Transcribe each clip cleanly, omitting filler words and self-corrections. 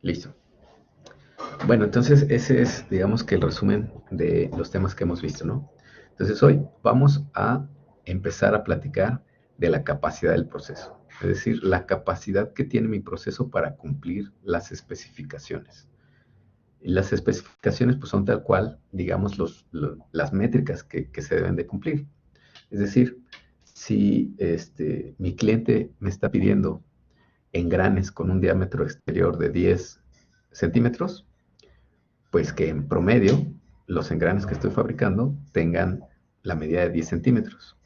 Listo. Bueno, entonces ese es, digamos que el resumen de los temas que hemos visto, ¿no? Entonces hoy vamos a empezar a platicar de la capacidad del proceso, es decir, la capacidad que tiene mi proceso para cumplir las especificaciones. Y las especificaciones pues son tal cual, digamos, las métricas que se deben de cumplir. Es decir, si mi cliente me está pidiendo engranes con un diámetro exterior de 10 centímetros, pues que en promedio los engranes que estoy fabricando tengan la medida de 10 centímetros.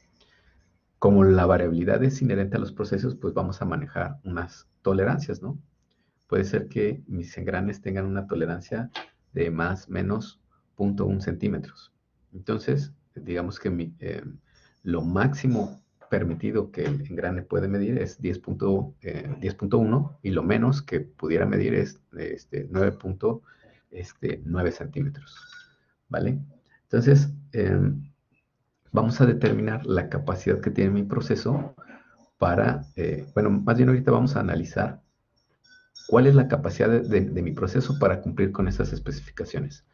Como la variabilidad es inherente a los procesos, pues vamos a manejar unas tolerancias, ¿no? Puede ser que mis engranes tengan una tolerancia de más o menos 0.1 centímetros. Entonces, digamos que lo máximo permitido que el engrane puede medir es 10.1 y lo menos que pudiera medir es 9.9 centímetros, ¿vale? Entonces, vamos a determinar la capacidad que tiene mi proceso para, bueno, más bien ahorita vamos a analizar cuál es la capacidad de mi proceso para cumplir con esas especificaciones,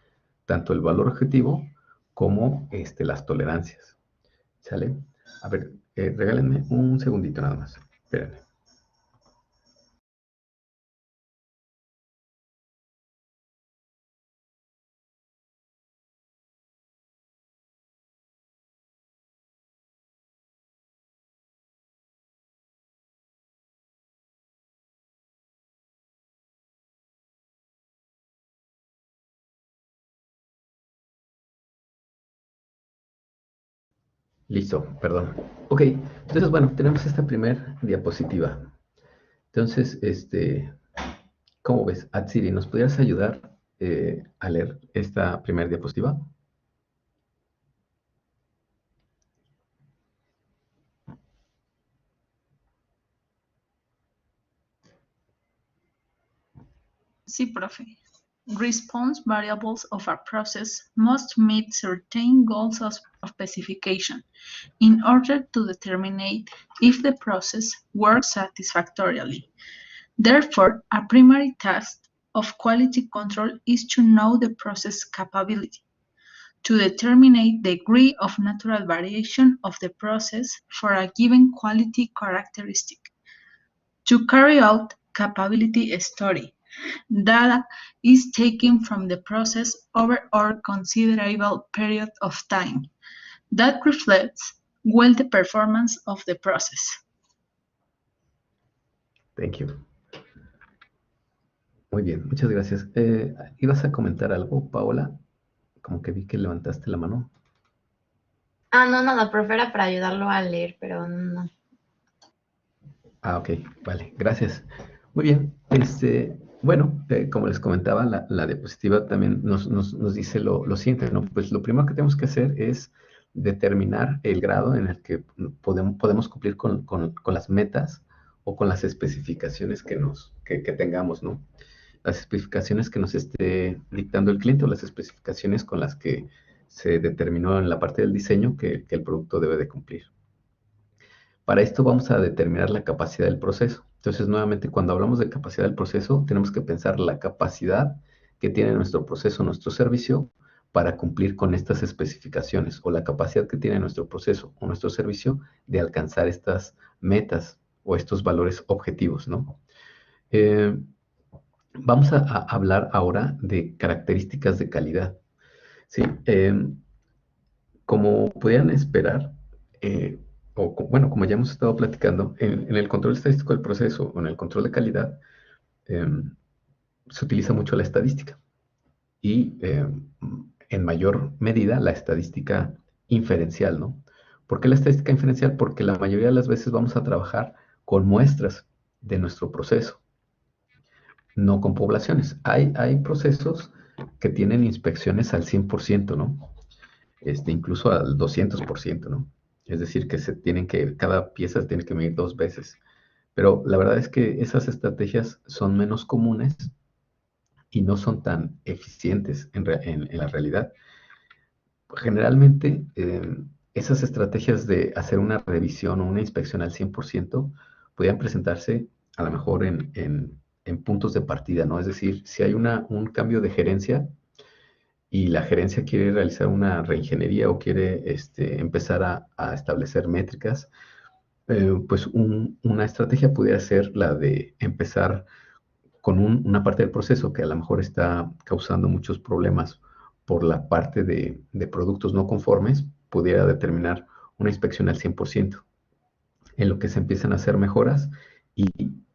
tanto el valor objetivo como las tolerancias. ¿Sale? A ver, regálenme un segundito nada más. Espérenme. Listo, perdón. Ok, entonces bueno, tenemos esta primera diapositiva. Entonces, ¿cómo ves? Atsiri, ¿nos pudieras ayudar a leer esta primera diapositiva? Sí, profe. Response variables of a process must meet certain goals of specification in order to determine if the process works satisfactorily. Therefore, a primary task of quality control is to know the process capability, to determine the degree of natural variation of the process for a given quality characteristic, to carry out capability study. Data is taken from the process over a considerable period of time that reflects well the performance of the process. Thank you. Muy bien, muchas gracias. ¿Ibas a comentar algo, Paola? Como que vi que levantaste la mano. No, profe, era para ayudarlo a leer, pero no. Ok, vale, gracias. Muy bien, bueno, como les comentaba, la diapositiva también nos dice lo siguiente, ¿no? Pues lo primero que tenemos que hacer es determinar el grado en el que podemos cumplir con las metas o con las especificaciones que tengamos, ¿no? Las especificaciones que nos esté dictando el cliente o las especificaciones con las que se determinó en la parte del diseño que el producto debe de cumplir. Para esto vamos a determinar la capacidad del proceso. Entonces, nuevamente, cuando hablamos de capacidad del proceso, tenemos que pensar la capacidad que tiene nuestro proceso, nuestro servicio, para cumplir con estas especificaciones, o la capacidad que tiene nuestro proceso o nuestro servicio de alcanzar estas metas o estos valores objetivos, ¿no? Vamos a hablar ahora de características de calidad. Sí, como podían esperar, bueno, como ya hemos estado platicando, en el control estadístico del proceso o en el control de calidad, se utiliza mucho la estadística y en mayor medida la estadística inferencial, ¿no? ¿Por qué la estadística inferencial? Porque la mayoría de las veces vamos a trabajar con muestras de nuestro proceso, no con poblaciones. Hay procesos que tienen inspecciones al 100%, ¿no? Incluso al 200%, ¿no? Es decir, cada pieza se tiene que medir 2 veces. Pero la verdad es que esas estrategias son menos comunes y no son tan eficientes en la realidad. Generalmente, esas estrategias de hacer una revisión o una inspección al 100% podrían presentarse a lo mejor en en puntos de partida, ¿no? Es decir, si hay un cambio de gerencia y la gerencia quiere realizar una reingeniería o quiere empezar a establecer métricas, pues una estrategia pudiera ser la de empezar con una parte del proceso que a lo mejor está causando muchos problemas por la parte de productos no conformes, pudiera determinar una inspección al 100%, en lo que se empiezan a hacer mejoras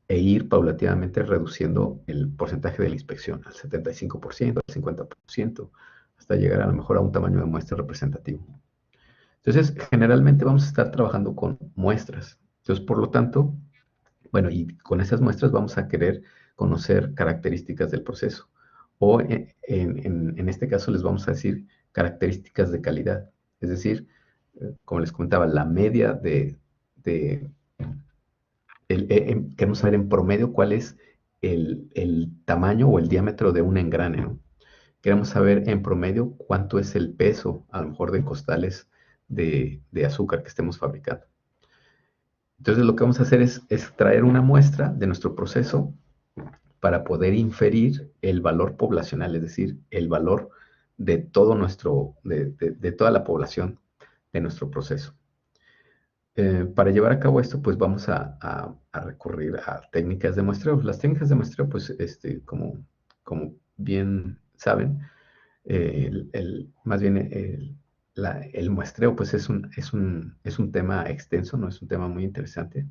e ir paulatinamente reduciendo el porcentaje de la inspección al 75%, al 50%, hasta llegar a lo mejor a un tamaño de muestra representativo. Entonces, generalmente vamos a estar trabajando con muestras. Entonces, por lo tanto, bueno, y con esas muestras vamos a querer conocer características del proceso. O en este caso les vamos a decir características de calidad. Es decir, como les comentaba, la media queremos saber en promedio cuál es el tamaño o el diámetro de un engrane, ¿no? Queremos saber en promedio cuánto es el peso, a lo mejor, de costales de azúcar que estemos fabricando. Entonces lo que vamos a hacer es extraer una muestra de nuestro proceso para poder inferir el valor poblacional, es decir, el valor de todo de toda la población de nuestro proceso. Para llevar a cabo esto, pues vamos a recurrir a técnicas de muestreo. Las técnicas de muestreo, pues, como bien saben, más bien el muestreo, pues es un tema extenso, ¿no? Es un tema muy interesante.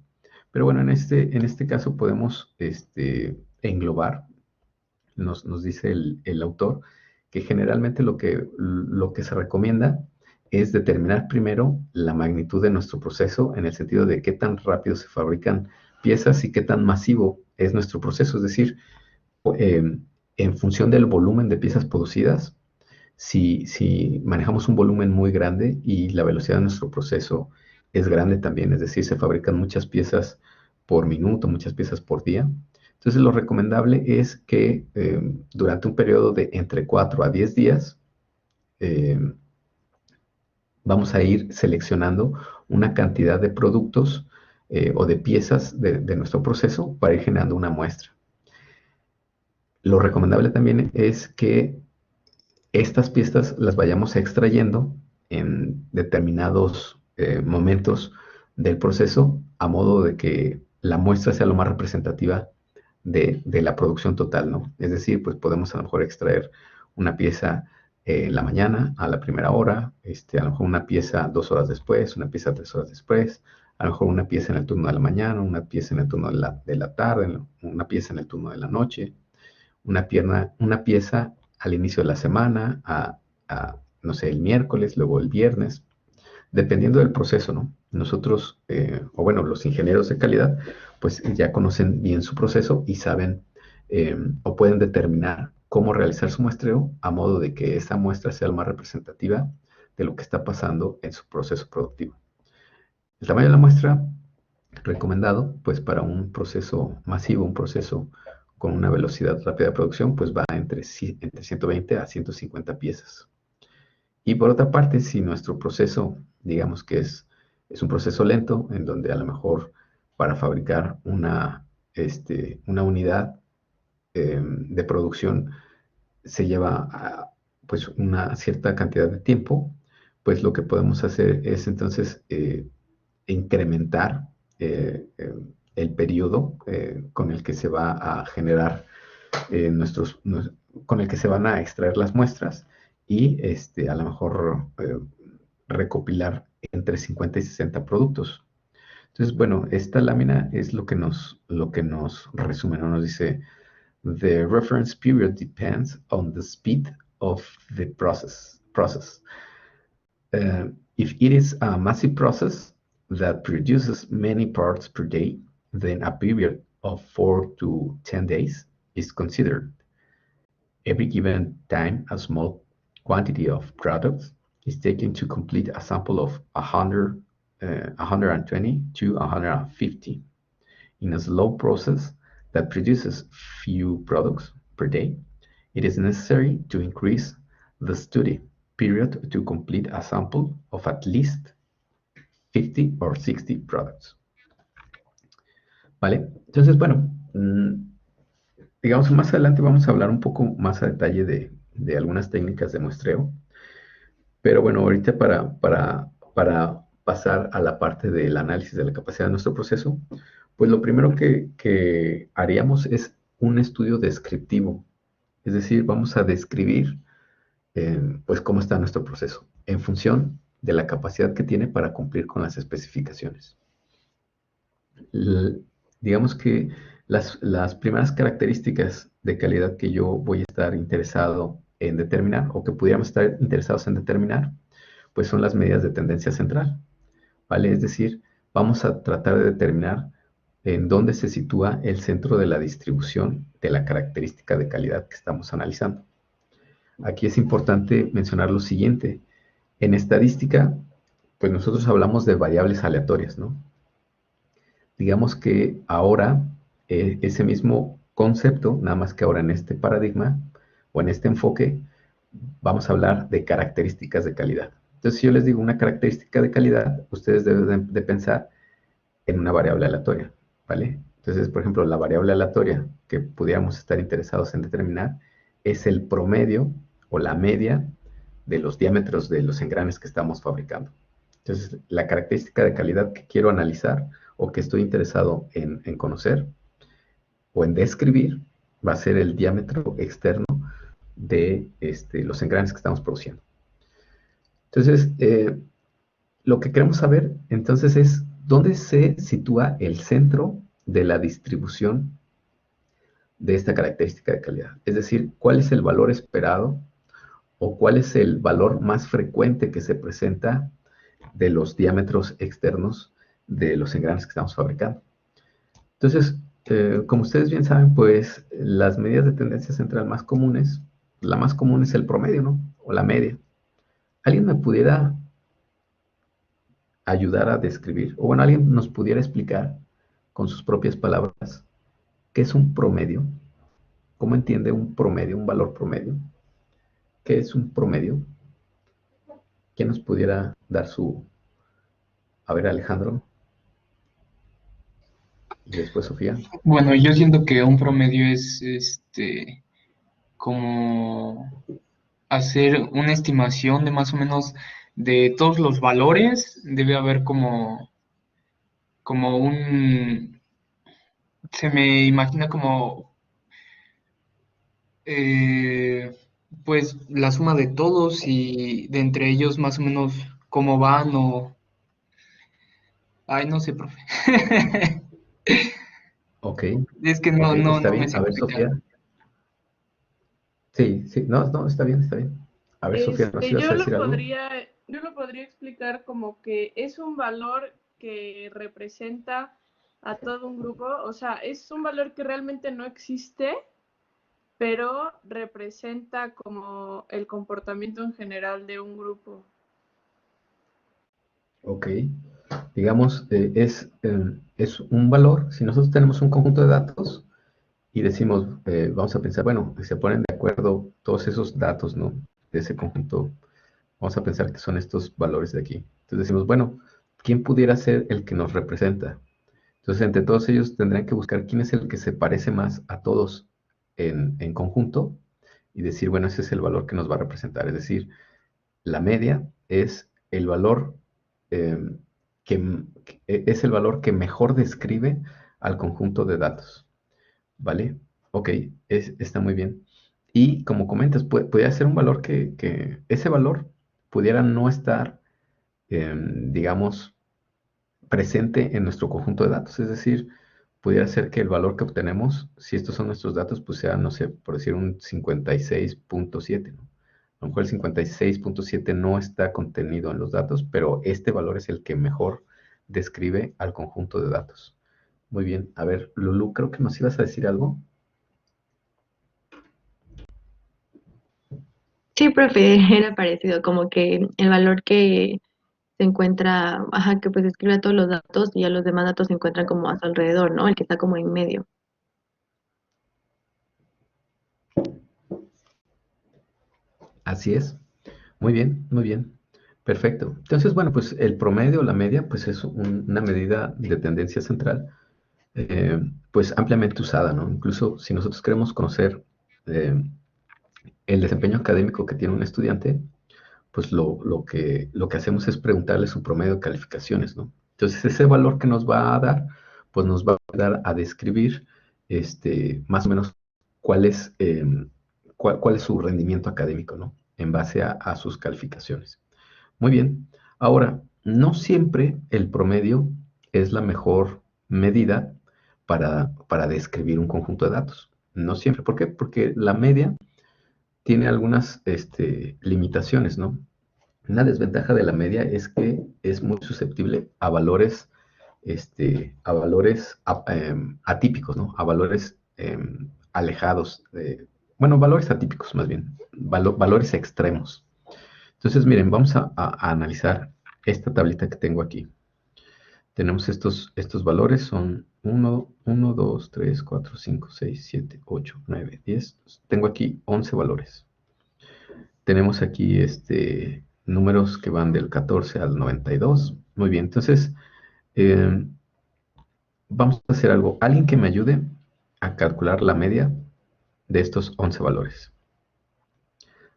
Pero bueno, en este caso podemos englobar, nos dice el autor, que generalmente lo que se recomienda es determinar primero la magnitud de nuestro proceso en el sentido de qué tan rápido se fabrican piezas y qué tan masivo es nuestro proceso. Es decir, en función del volumen de piezas producidas, si manejamos un volumen muy grande y la velocidad de nuestro proceso es grande también, es decir, se fabrican muchas piezas por minuto, muchas piezas por día, entonces lo recomendable es que durante un periodo de entre 4 a 10 días eh, vamos a ir seleccionando una cantidad de productos o de piezas de nuestro proceso para ir generando una muestra. Lo recomendable también es que estas piezas las vayamos extrayendo en determinados momentos del proceso a modo de que la muestra sea lo más representativa de la producción total, ¿no? Es decir, pues podemos a lo mejor extraer una pieza en la mañana a la primera hora, a lo mejor una pieza 2 horas después, una pieza 3 horas después, a lo mejor una pieza en el turno de la mañana, una pieza en el turno de la tarde, una pieza en el turno de la noche, una pieza al inicio de la semana, no sé, el miércoles, luego el viernes, dependiendo del proceso, ¿no? Nosotros, o bueno, los ingenieros de calidad, pues ya conocen bien su proceso y saben o pueden determinar cómo realizar su muestreo a modo de que esa muestra sea lo más representativa de lo que está pasando en su proceso productivo. El tamaño de la muestra recomendado, pues para un proceso masivo, un proceso con una velocidad rápida de producción, pues va entre 120 a 150 piezas. Y por otra parte, si nuestro proceso, digamos que es un proceso lento, en donde a lo mejor para fabricar una unidad de producción se lleva pues una cierta cantidad de tiempo, pues lo que podemos hacer es entonces incrementar el periodo con el que se va a generar con el que se van a extraer las muestras y a lo mejor recopilar entre 50 y 60 productos. Entonces, bueno, esta lámina es lo que nos resume, ¿no? Nos dice, the reference period depends on the speed of the process. If it is a massive process that produces many parts per day, then a period of 4 to 10 days is considered. Every given time, a small quantity of products is taken to complete a sample of 120 to 150. In a slow process that produces few products per day, it is necessary to increase the study period to complete a sample of at least 50 or 60 products. ¿Vale? Entonces, bueno, digamos, más adelante vamos a hablar un poco más a detalle de algunas técnicas de muestreo, pero bueno, ahorita para pasar a la parte del análisis de la capacidad de nuestro proceso, pues lo primero que haríamos es un estudio descriptivo, es decir, vamos a describir pues cómo está nuestro proceso en función de la capacidad que tiene para cumplir con las especificaciones. L- digamos que las primeras características de calidad que yo voy a estar interesado en determinar o que pudiéramos estar interesados en determinar, pues son las medidas de tendencia central, ¿vale? Es decir, vamos a tratar de determinar en dónde se sitúa el centro de la distribución de la característica de calidad que estamos analizando. Aquí es importante mencionar lo siguiente. En estadística, pues nosotros hablamos de variables aleatorias, ¿no? Digamos que ahora ese mismo concepto, nada más que ahora en este paradigma o en este enfoque, vamos a hablar de características de calidad. Entonces, si yo les digo una característica de calidad, ustedes deben de pensar en una variable aleatoria, ¿vale? Entonces, por ejemplo, la variable aleatoria que pudiéramos estar interesados en determinar es el promedio o la media de los diámetros de los engranes que estamos fabricando. Entonces, la característica de calidad que quiero analizar o que estoy interesado en conocer o en describir va a ser el diámetro externo de los engranes que estamos produciendo. Entonces, lo que queremos saber entonces es dónde se sitúa el centro de la distribución de esta característica de calidad. Es decir, cuál es el valor esperado o cuál es el valor más frecuente que se presenta de los diámetros externos de los engranes que estamos fabricando. Entonces, como ustedes bien saben, pues las medidas de tendencia central más comunes, la más común es el promedio, ¿no? O la media. ¿Alguien me pudiera ayudar a describir, o bueno, alguien nos pudiera explicar con sus propias palabras qué es un promedio? ¿Cómo entiende un promedio, un valor promedio? ¿Qué es un promedio? ¿Quién nos pudiera dar su... A ver, Alejandro, y después Sofía. Bueno, yo siento que un promedio es como hacer una estimación de más o menos de todos los valores. Debe haber como se me imagina como eh, pues la suma de todos y de entre ellos más o menos cómo van o ay, no sé, profe. Ok, Es que ok, está no me bien. sé A ver, explicar. Sofía. Sí, sí, no, no, está bien, está bien. A ver, Sofía, ¿nos ibas a decir algo? Yo lo podría explicar como que es un valor que representa a todo un grupo, o sea, es un valor que realmente no existe, pero representa como el comportamiento en general de un grupo. Ok, digamos, es un valor. Si nosotros tenemos un conjunto de datos y decimos, vamos a pensar, bueno, si se ponen de acuerdo todos esos datos, ¿no? De ese conjunto, vamos a pensar que son estos valores de aquí. Entonces decimos, bueno, ¿quién pudiera ser el que nos representa? Entonces, entre todos ellos tendrían que buscar quién es el que se parece más a todos en conjunto y decir, bueno, ese es el valor que nos va a representar. Es decir, la media es el valor eh, es el valor que mejor describe al conjunto de datos, ¿vale? Ok, está muy bien. Y como comentas, puede ser un valor que ese valor pudiera no estar, digamos, presente en nuestro conjunto de datos. Es decir, pudiera ser que el valor que obtenemos, si estos son nuestros datos, pues sea, no sé, por decir un 56.7, ¿no? A lo mejor el 56.7 no está contenido en los datos, pero este valor es el que mejor describe al conjunto de datos. Muy bien. A ver, Lulu, creo que nos ibas a decir algo. Sí, profe, era parecido, como que el valor que se encuentra, ajá, que pues escribe todos los datos y ya los demás datos se encuentran como a su alrededor, ¿no? El que está como en medio. Así es. Muy bien, muy bien. Perfecto. Entonces, bueno, pues el promedio o la media, pues es una medida de tendencia central pues ampliamente usada, ¿no? Incluso si nosotros queremos conocer eh, el desempeño académico que tiene un estudiante, pues lo que hacemos es preguntarle su promedio de calificaciones, ¿no? Entonces ese valor que nos va a dar, pues nos va a ayudar a describir más o menos cuál es, cuál es su rendimiento académico, ¿no? En base a sus calificaciones. Muy bien. Ahora, no siempre el promedio es la mejor medida para describir un conjunto de datos. No siempre. ¿Por qué? Porque la media tiene algunas limitaciones, ¿no? Una desventaja de la media es que es muy susceptible a valores, atípicos, ¿no? A valores alejados bueno, valores atípicos más bien, valores extremos. Entonces, miren, vamos a analizar esta tablita que tengo aquí. Tenemos estos valores, son 1, 2, 3, 4, 5, 6, 7, 8, 9, 10. Tengo aquí 11 valores. Tenemos aquí números que van del 14 al 92. Muy bien, entonces eh, vamos a hacer algo. Alguien que me ayude a calcular la media de estos 11 valores.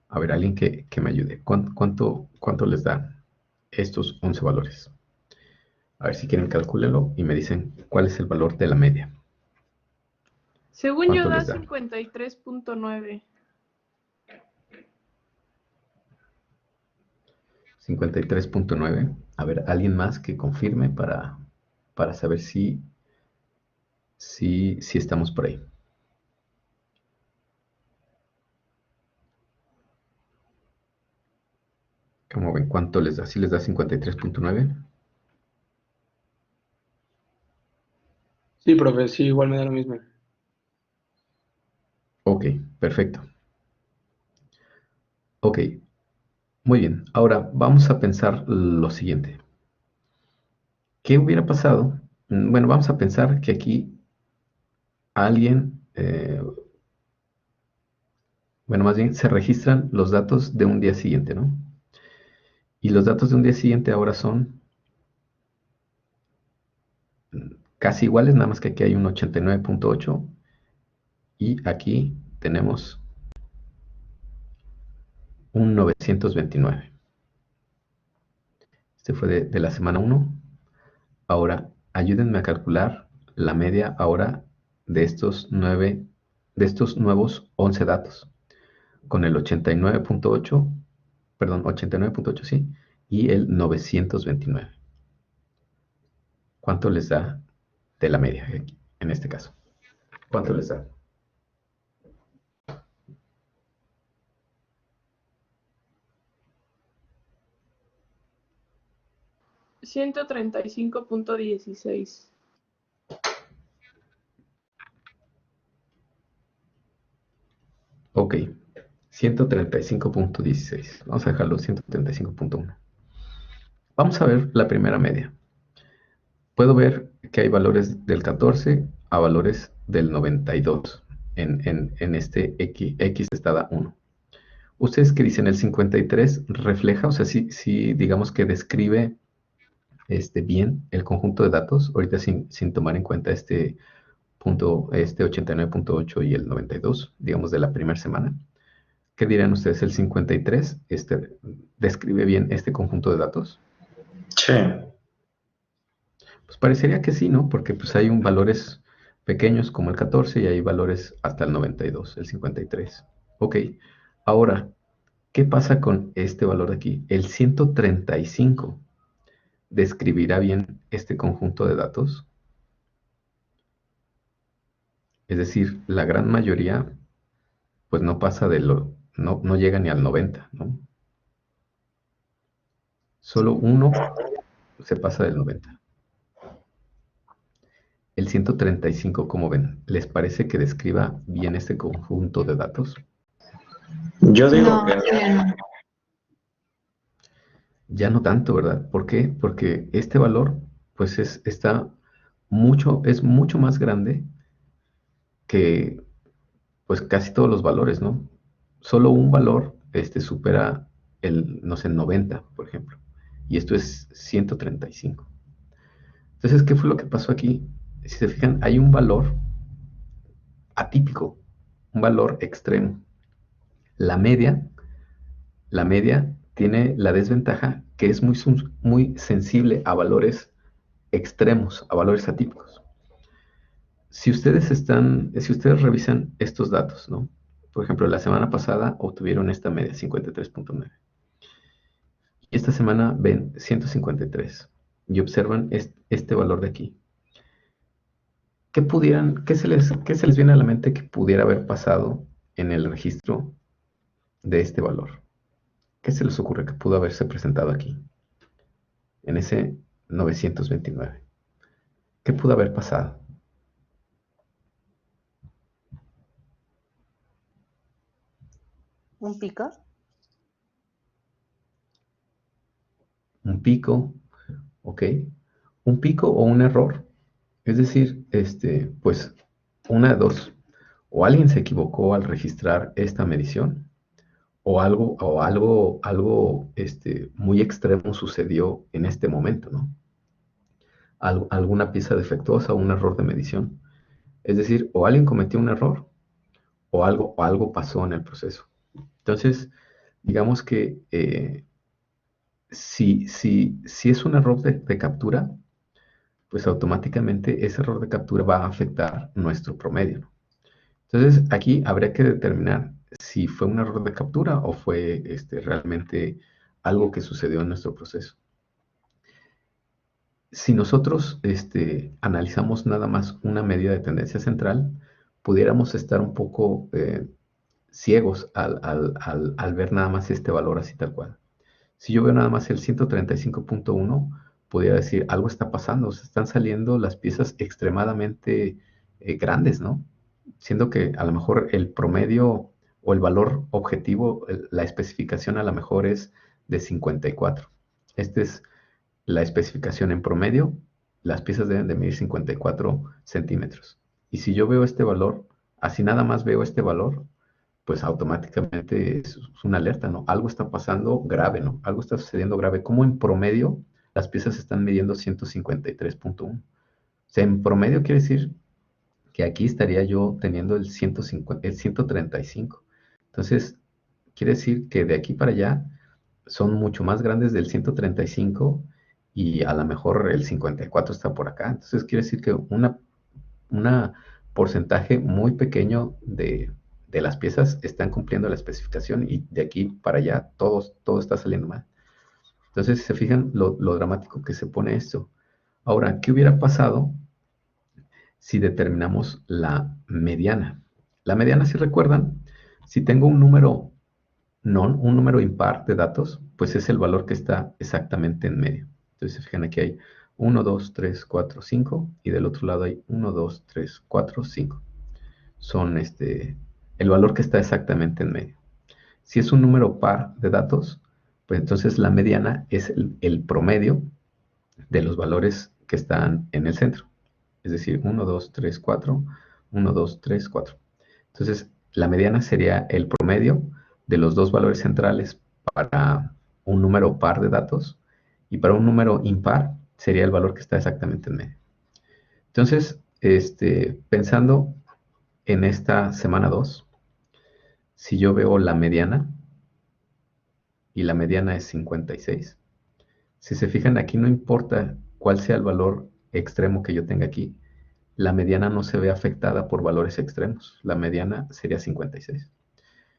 A ver, alguien que me ayude. ¿Cuánto les dan estos 11 valores? A ver si quieren, calcúlenlo y me dicen cuál es el valor de la media. Según yo ¿Cuánto da les da? 53.9. 53.9. A ver, alguien más que confirme para saber si estamos por ahí. ¿Cómo ven? ¿Cuánto les da? ¿Sí les da 53.9? Sí, profe, sí, igual me da lo mismo. Ok, perfecto. Ok, muy bien. Ahora vamos a pensar lo siguiente. ¿Qué hubiera pasado? Bueno, vamos a pensar que aquí alguien, bueno, más bien se registran los datos de un día siguiente, ¿no? Y los datos de un día siguiente ahora son casi iguales, nada más que aquí hay un 89.8 y aquí tenemos un 929. Este fue de la semana 1. Ahora, ayúdenme a calcular la media ahora de estos nuevos 11 datos, con el 89.8, perdón, 89.8, sí, y el 929. ¿Cuánto les da de la media aquí, en este caso? ¿Cuánto les da? $135.16. Ok, 135.16. Vamos a dejarlo 135.1. Vamos a ver la primera media. Puedo ver que hay valores del 14 a valores del 92 en este X está 1. ¿Ustedes qué dicen? ¿El 53 refleja, o sea, sí digamos que describe bien el conjunto de datos, ahorita sin tomar en cuenta este punto, 89.8 y el 92, digamos, de la primera semana? ¿Qué dirán ustedes? ¿El 53 describe bien este conjunto de datos? Sí, Pues parecería que sí, ¿no? Porque pues hay valores pequeños como el 14 y hay valores hasta el 92, el 53. Ok, ahora, ¿qué pasa con este valor de aquí? El 135 describirá bien este conjunto de datos. Es decir, la gran mayoría pues no pasa no llega ni al 90, ¿no? Solo uno se pasa del 90. El 135, ¿cómo ven? ¿Les parece que describa bien este conjunto de datos? yo digo No, que no. todavía no. Ya no tanto, ¿verdad? ¿Por qué? Porque este valor, pues es mucho más grande que, pues casi todos los valores, ¿no? Solo un valor, supera no sé, 90, por ejemplo. Y esto es 135. Entonces, ¿qué fue lo que pasó aquí? si se fijan, hay un valor atípico, un valor extremo. La media tiene la desventaja que es muy sensible a valores extremos, a valores atípicos. Si ustedes revisan estos datos, ¿no? Por ejemplo, la semana pasada obtuvieron esta media, 53.9. Y esta semana ven 153 y observan este valor de aquí. ¿Qué se les viene a la mente que pudiera haber pasado en el registro de este valor? ¿Qué se les ocurre que pudo haberse presentado aquí, en ese 929? ¿Qué pudo haber pasado? ¿Un pico? Un pico, ¿ok? Un pico o un error. Es decir, pues una de dos. O alguien se equivocó al registrar esta medición, o algo muy extremo sucedió en este momento, ¿no? Alguna pieza defectuosa o un error de medición. Es decir, o alguien cometió un error, o algo pasó en el proceso. Entonces, digamos que si es un error de captura, pues automáticamente ese error de captura va a afectar nuestro promedio, ¿no? Entonces, aquí habría que determinar si fue un error de captura o fue realmente algo que sucedió en nuestro proceso. Si nosotros analizamos nada más una medida de tendencia central, pudiéramos estar un poco ciegos al ver nada más este valor así tal cual. Si yo veo nada más el 135.1, podría decir, algo está pasando, se están saliendo las piezas extremadamente grandes, ¿no? Siendo que a lo mejor el promedio o el valor objetivo, la especificación a lo mejor es de 54. Esta es la especificación en promedio, las piezas deben de medir 54 centímetros. Y si yo veo este valor, así nada más veo este valor, pues automáticamente es una alerta, ¿no? Algo está pasando grave, ¿no? Algo está sucediendo grave. Como en promedio las piezas están midiendo 153.1. O sea, en promedio quiere decir que aquí estaría yo teniendo el 135. Entonces, quiere decir que de aquí para allá son mucho más grandes del 135 y a lo mejor el 54 está por acá. Entonces, quiere decir que una porcentaje muy pequeño de las piezas están cumpliendo la especificación y de aquí para allá todo está saliendo mal. Entonces, si se fijan lo dramático que se pone esto. Ahora, ¿qué hubiera pasado si determinamos la mediana? La mediana, si recuerdan, si tengo un número un número impar de datos, pues es el valor que está exactamente en medio. Entonces, se fijan, aquí hay 1, 2, 3, 4, 5 y del otro lado hay 1, 2, 3, 4, 5. Son el valor que está exactamente en medio. Si es un número par de datos, pues entonces la mediana es el promedio de los valores que están en el centro. Es decir, 1, 2, 3, 4, 1, 2, 3, 4. Entonces, la mediana sería el promedio de los dos valores centrales para un número par de datos y para un número impar sería el valor que está exactamente en medio. Entonces, pensando en esta semana 2, si yo veo la mediana y la mediana es 56, si se fijan aquí no importa cuál sea el valor extremo que yo tenga aquí, la mediana no se ve afectada por valores extremos, la mediana sería 56.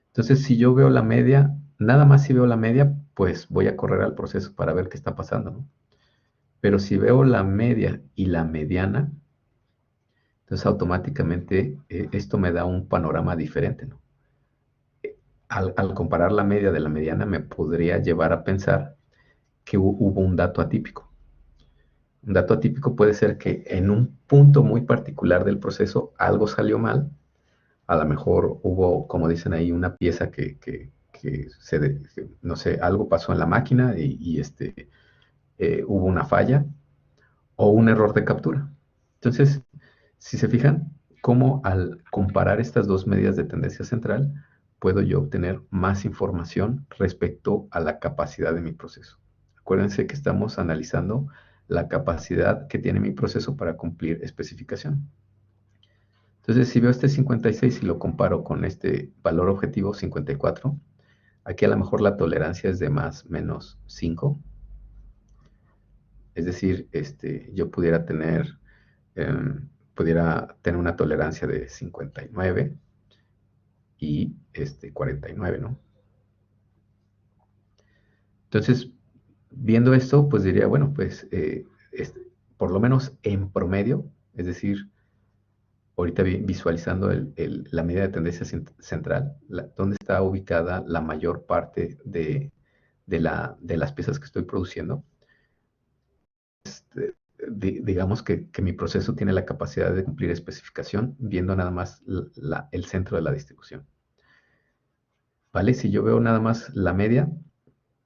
Entonces, si yo veo la media, nada más si veo la media, pues voy a correr al proceso para ver qué está pasando, ¿no? Pero si veo la media y la mediana, entonces automáticamente esto me da un panorama diferente, ¿no? Al comparar la media de la mediana me podría llevar a pensar que hubo un dato atípico. Un dato atípico puede ser que en un punto muy particular del proceso algo salió mal. A lo mejor hubo, como dicen ahí, una pieza que no sé, algo pasó en la máquina y hubo una falla o un error de captura. Entonces, si se fijan, cómo al comparar estas dos medidas de tendencia central, puedo yo obtener más información respecto a la capacidad de mi proceso. Acuérdense que estamos analizando la capacidad que tiene mi proceso para cumplir especificación. Entonces, si veo este 56 y lo comparo con este valor objetivo 54, aquí a lo mejor la tolerancia es de más menos 5. Es decir, yo pudiera tener una tolerancia de 59 y 49, ¿no? Entonces, viendo esto, pues diría, bueno, pues por lo menos en promedio, es decir, ahorita visualizando la medida de tendencia central, donde está ubicada la mayor parte de las piezas que estoy produciendo, digamos que mi proceso tiene la capacidad de cumplir especificación viendo nada más el centro de la distribución. ¿Vale? Si yo veo nada más la media,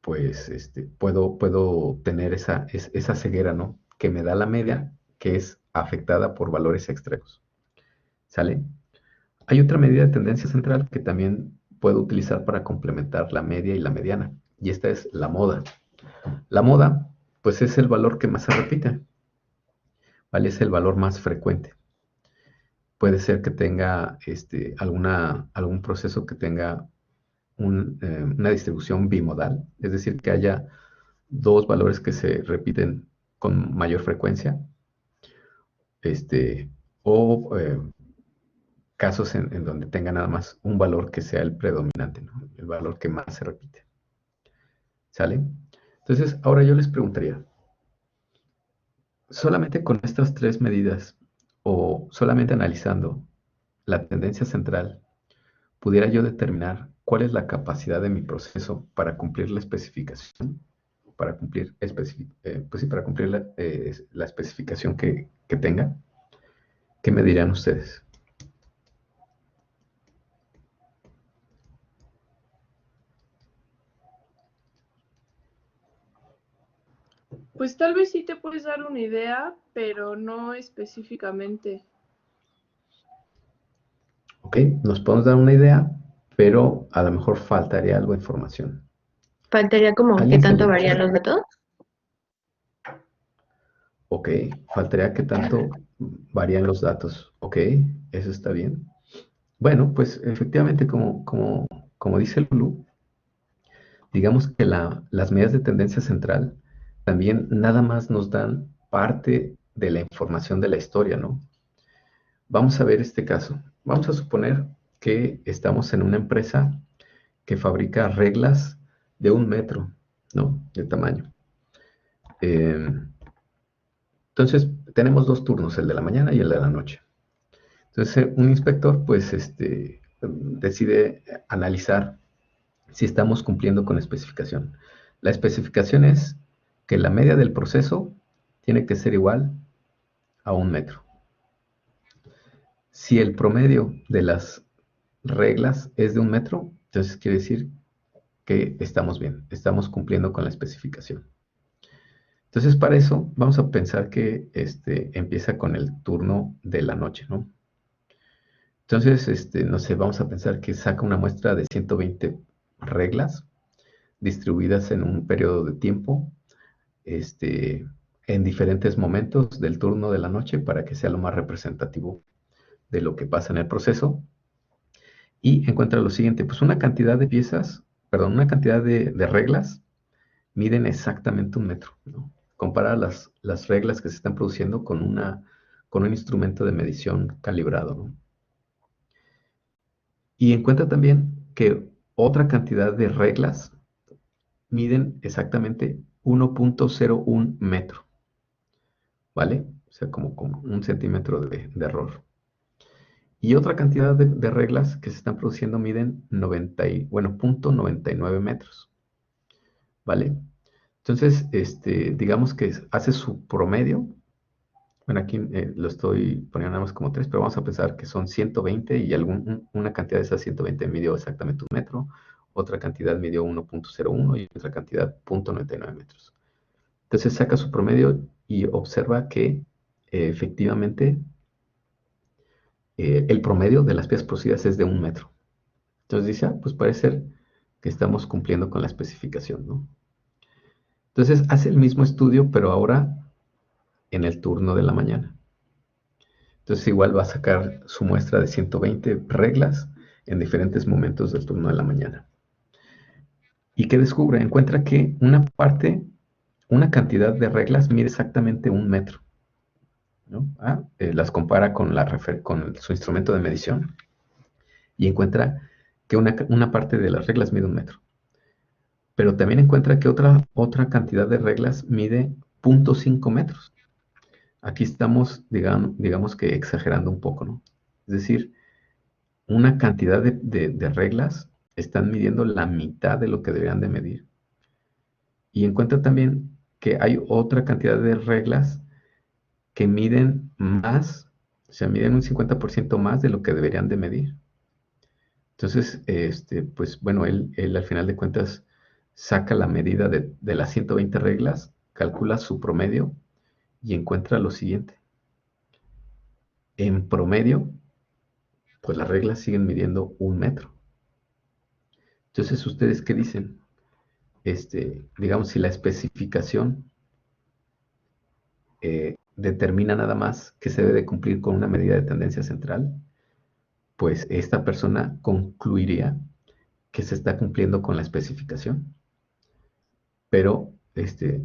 pues puedo tener esa ceguera, ¿no? Que me da la media, que es afectada por valores extremos. ¿Sale? Hay otra medida de tendencia central que también puedo utilizar para complementar la media y la mediana, y esta es la moda. La moda, pues es el valor que más se repite, ¿vale? Es el valor más frecuente. Puede ser que tenga algún proceso que tenga una distribución bimodal, es decir, que haya dos valores que se repiten con mayor frecuencia, o casos en donde tenga nada más un valor que sea el predominante, ¿no? El valor que más se repite. ¿Sale? Entonces, ahora yo les preguntaría, solamente con estas tres medidas o solamente analizando la tendencia central, ¿pudiera yo determinar cuál es la capacidad de mi proceso para cumplir la especificación? Para cumplir, pues sí, para cumplir la especificación que tenga. ¿Qué me dirán ustedes? Pues tal vez sí te puedes dar una idea, pero no específicamente. Ok, nos podemos dar una idea, pero a lo mejor faltaría algo de información. Faltaría como qué ¿Alguien se tanto le varían ocurre? los métodos. Ok, faltaría qué tanto varían los datos. Ok, eso está bien. Bueno, pues efectivamente, como dice Lulu, digamos que las medidas de tendencia central también nada más nos dan parte de la información de la historia, ¿no? Vamos a ver este caso. Vamos a suponer que estamos en una empresa que fabrica reglas de 1 metro, ¿no? De tamaño. Entonces, tenemos dos turnos, el de la mañana y el de la noche. Entonces, un inspector, pues, decide analizar si estamos cumpliendo con la especificación. La especificación es que la media del proceso tiene que ser igual a 1 metro. Si el promedio de las reglas es de 1 metro, entonces quiere decir que estamos bien, estamos cumpliendo con la especificación. Entonces, para eso, vamos a pensar que empieza con el turno de la noche, ¿no? Entonces, no sé, vamos a pensar que saca una muestra de 120 reglas distribuidas en un periodo de tiempo, en diferentes momentos del turno de la noche para que sea lo más representativo de lo que pasa en el proceso. Y encuentra lo siguiente, pues una cantidad de piezas, perdón, una cantidad de reglas miden exactamente 1 metro, ¿no? Compara las reglas que se están produciendo con un instrumento de medición calibrado, ¿no? Y encuentra también que otra cantidad de reglas miden exactamente 1.01 metro, ¿vale? O sea, como 1 centímetro de error. Y otra cantidad de reglas que se están produciendo miden 0.99 metros, ¿vale? Entonces, digamos que hace su promedio. Bueno, aquí lo estoy poniendo nada más como 3, pero vamos a pensar que son 120 y una cantidad de esas 120 midió exactamente 1 metro, otra cantidad midió 1.01 y otra cantidad 0.99 metros. Entonces saca su promedio y observa que efectivamente el promedio de las piezas producidas es de 1 metro. Entonces dice, pues parece ser que estamos cumpliendo con la especificación, ¿no? Entonces hace el mismo estudio, pero ahora en el turno de la mañana. Entonces igual va a sacar su muestra de 120 reglas en diferentes momentos del turno de la mañana. ¿Y qué descubre? Encuentra que una cantidad de reglas mide exactamente 1 metro, ¿no? Las compara con su instrumento de medición y encuentra que una parte de las reglas mide 1 metro. Pero también encuentra que otra cantidad de reglas mide 0.5 metros. Aquí estamos, digamos que exagerando un poco, ¿no? Es decir, una cantidad de reglas están midiendo la mitad de lo que deberían de medir. Y encuentra también que hay otra cantidad de reglas que miden más, o sea, miden un 50% más de lo que deberían de medir. Entonces, pues bueno, él al final de cuentas saca la medida de las 120 reglas, calcula su promedio y encuentra lo siguiente. En promedio, pues las reglas siguen midiendo 1 metro. Entonces, ¿ustedes qué dicen? Digamos, si la especificación determina nada más que se debe de cumplir con una medida de tendencia central, pues esta persona concluiría que se está cumpliendo con la especificación. Pero,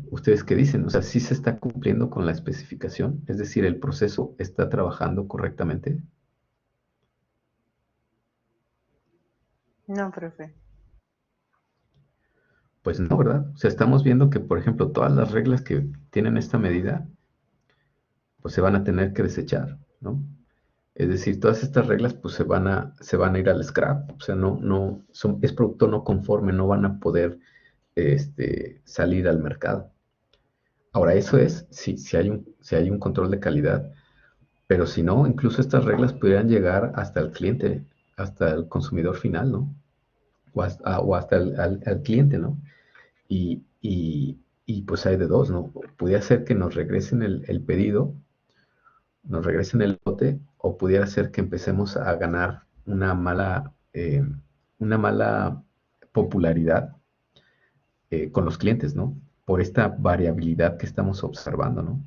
¿ustedes qué dicen? O sea, ¿sí se está cumpliendo con la especificación? Es decir, ¿el proceso está trabajando correctamente? No, profe. Pues no, ¿verdad? O sea, estamos viendo que, por ejemplo, todas las reglas que tienen esta medida, pues se van a tener que desechar, ¿no? Es decir, todas estas reglas pues se van a ir al scrap, o sea, es producto no conforme, no van a poder salir al mercado. Ahora, eso es si hay un control de calidad, pero si no, incluso estas reglas pudieran llegar hasta el cliente, hasta el consumidor final, ¿no? O hasta al cliente, ¿no? Y pues hay de dos, ¿no? Pudiera ser que nos regresen el pedido, nos regresen el lote, o pudiera ser que empecemos a ganar una mala popularidad con los clientes, ¿no? Por esta variabilidad que estamos observando, ¿no?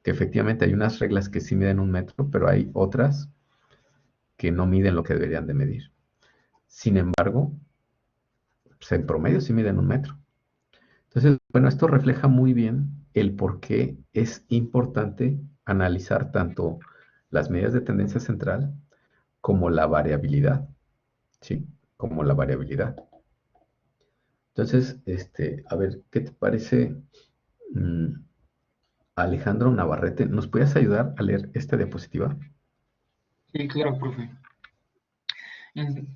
Que efectivamente hay unas reglas que sí miden 1 metro, pero hay otras que no miden lo que deberían de medir. Sin embargo, pues en promedio sí miden 1 metro. Entonces, bueno, esto refleja muy bien el por qué es importante analizar tanto las medidas de tendencia central como la variabilidad, ¿sí? Como la variabilidad. Entonces, a ver, ¿qué te parece, Alejandro Navarrete? ¿Nos puedes ayudar a leer esta diapositiva? Sí, claro, profe.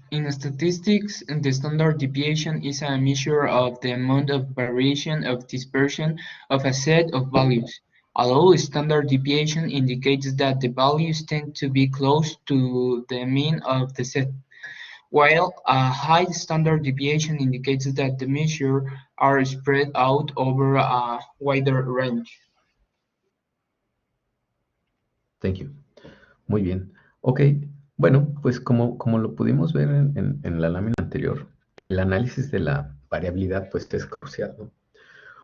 In statistics, the standard deviation is a measure of the amount of variation of dispersion of a set of values. A low standard deviation indicates that the values tend to be close to the mean of the set, while a high standard deviation indicates that the measures are spread out over a wider range. Thank you. Muy bien. Ok, bueno, pues como lo pudimos ver en la lámina anterior, el análisis de la variabilidad pues es crucial, ¿no?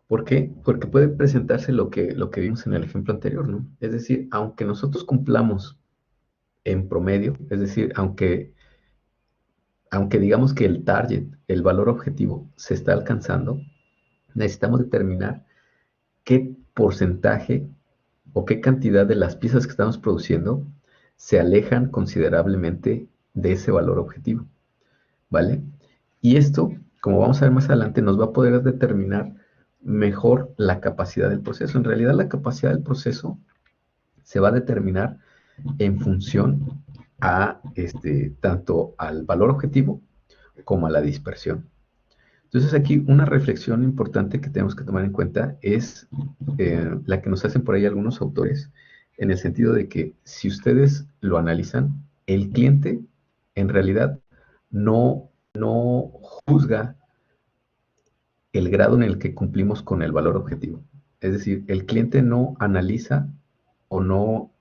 ¿Por qué? Porque puede presentarse lo que vimos en el ejemplo anterior, ¿no? Es decir, aunque nosotros cumplamos en promedio, es decir, aunque digamos que el target, el valor objetivo, se está alcanzando, necesitamos determinar qué porcentaje o qué cantidad de las piezas que estamos produciendo se alejan considerablemente de ese valor objetivo, ¿vale? Y esto, como vamos a ver más adelante, nos va a poder determinar mejor la capacidad del proceso. En realidad, la capacidad del proceso se va a determinar en función a tanto al valor objetivo como a la dispersión. Entonces aquí una reflexión importante que tenemos que tomar en cuenta es la que nos hacen por ahí algunos autores, en el sentido de que si ustedes lo analizan, el cliente en realidad no juzga el grado en el que cumplimos con el valor objetivo. Es decir, el cliente no analiza o no,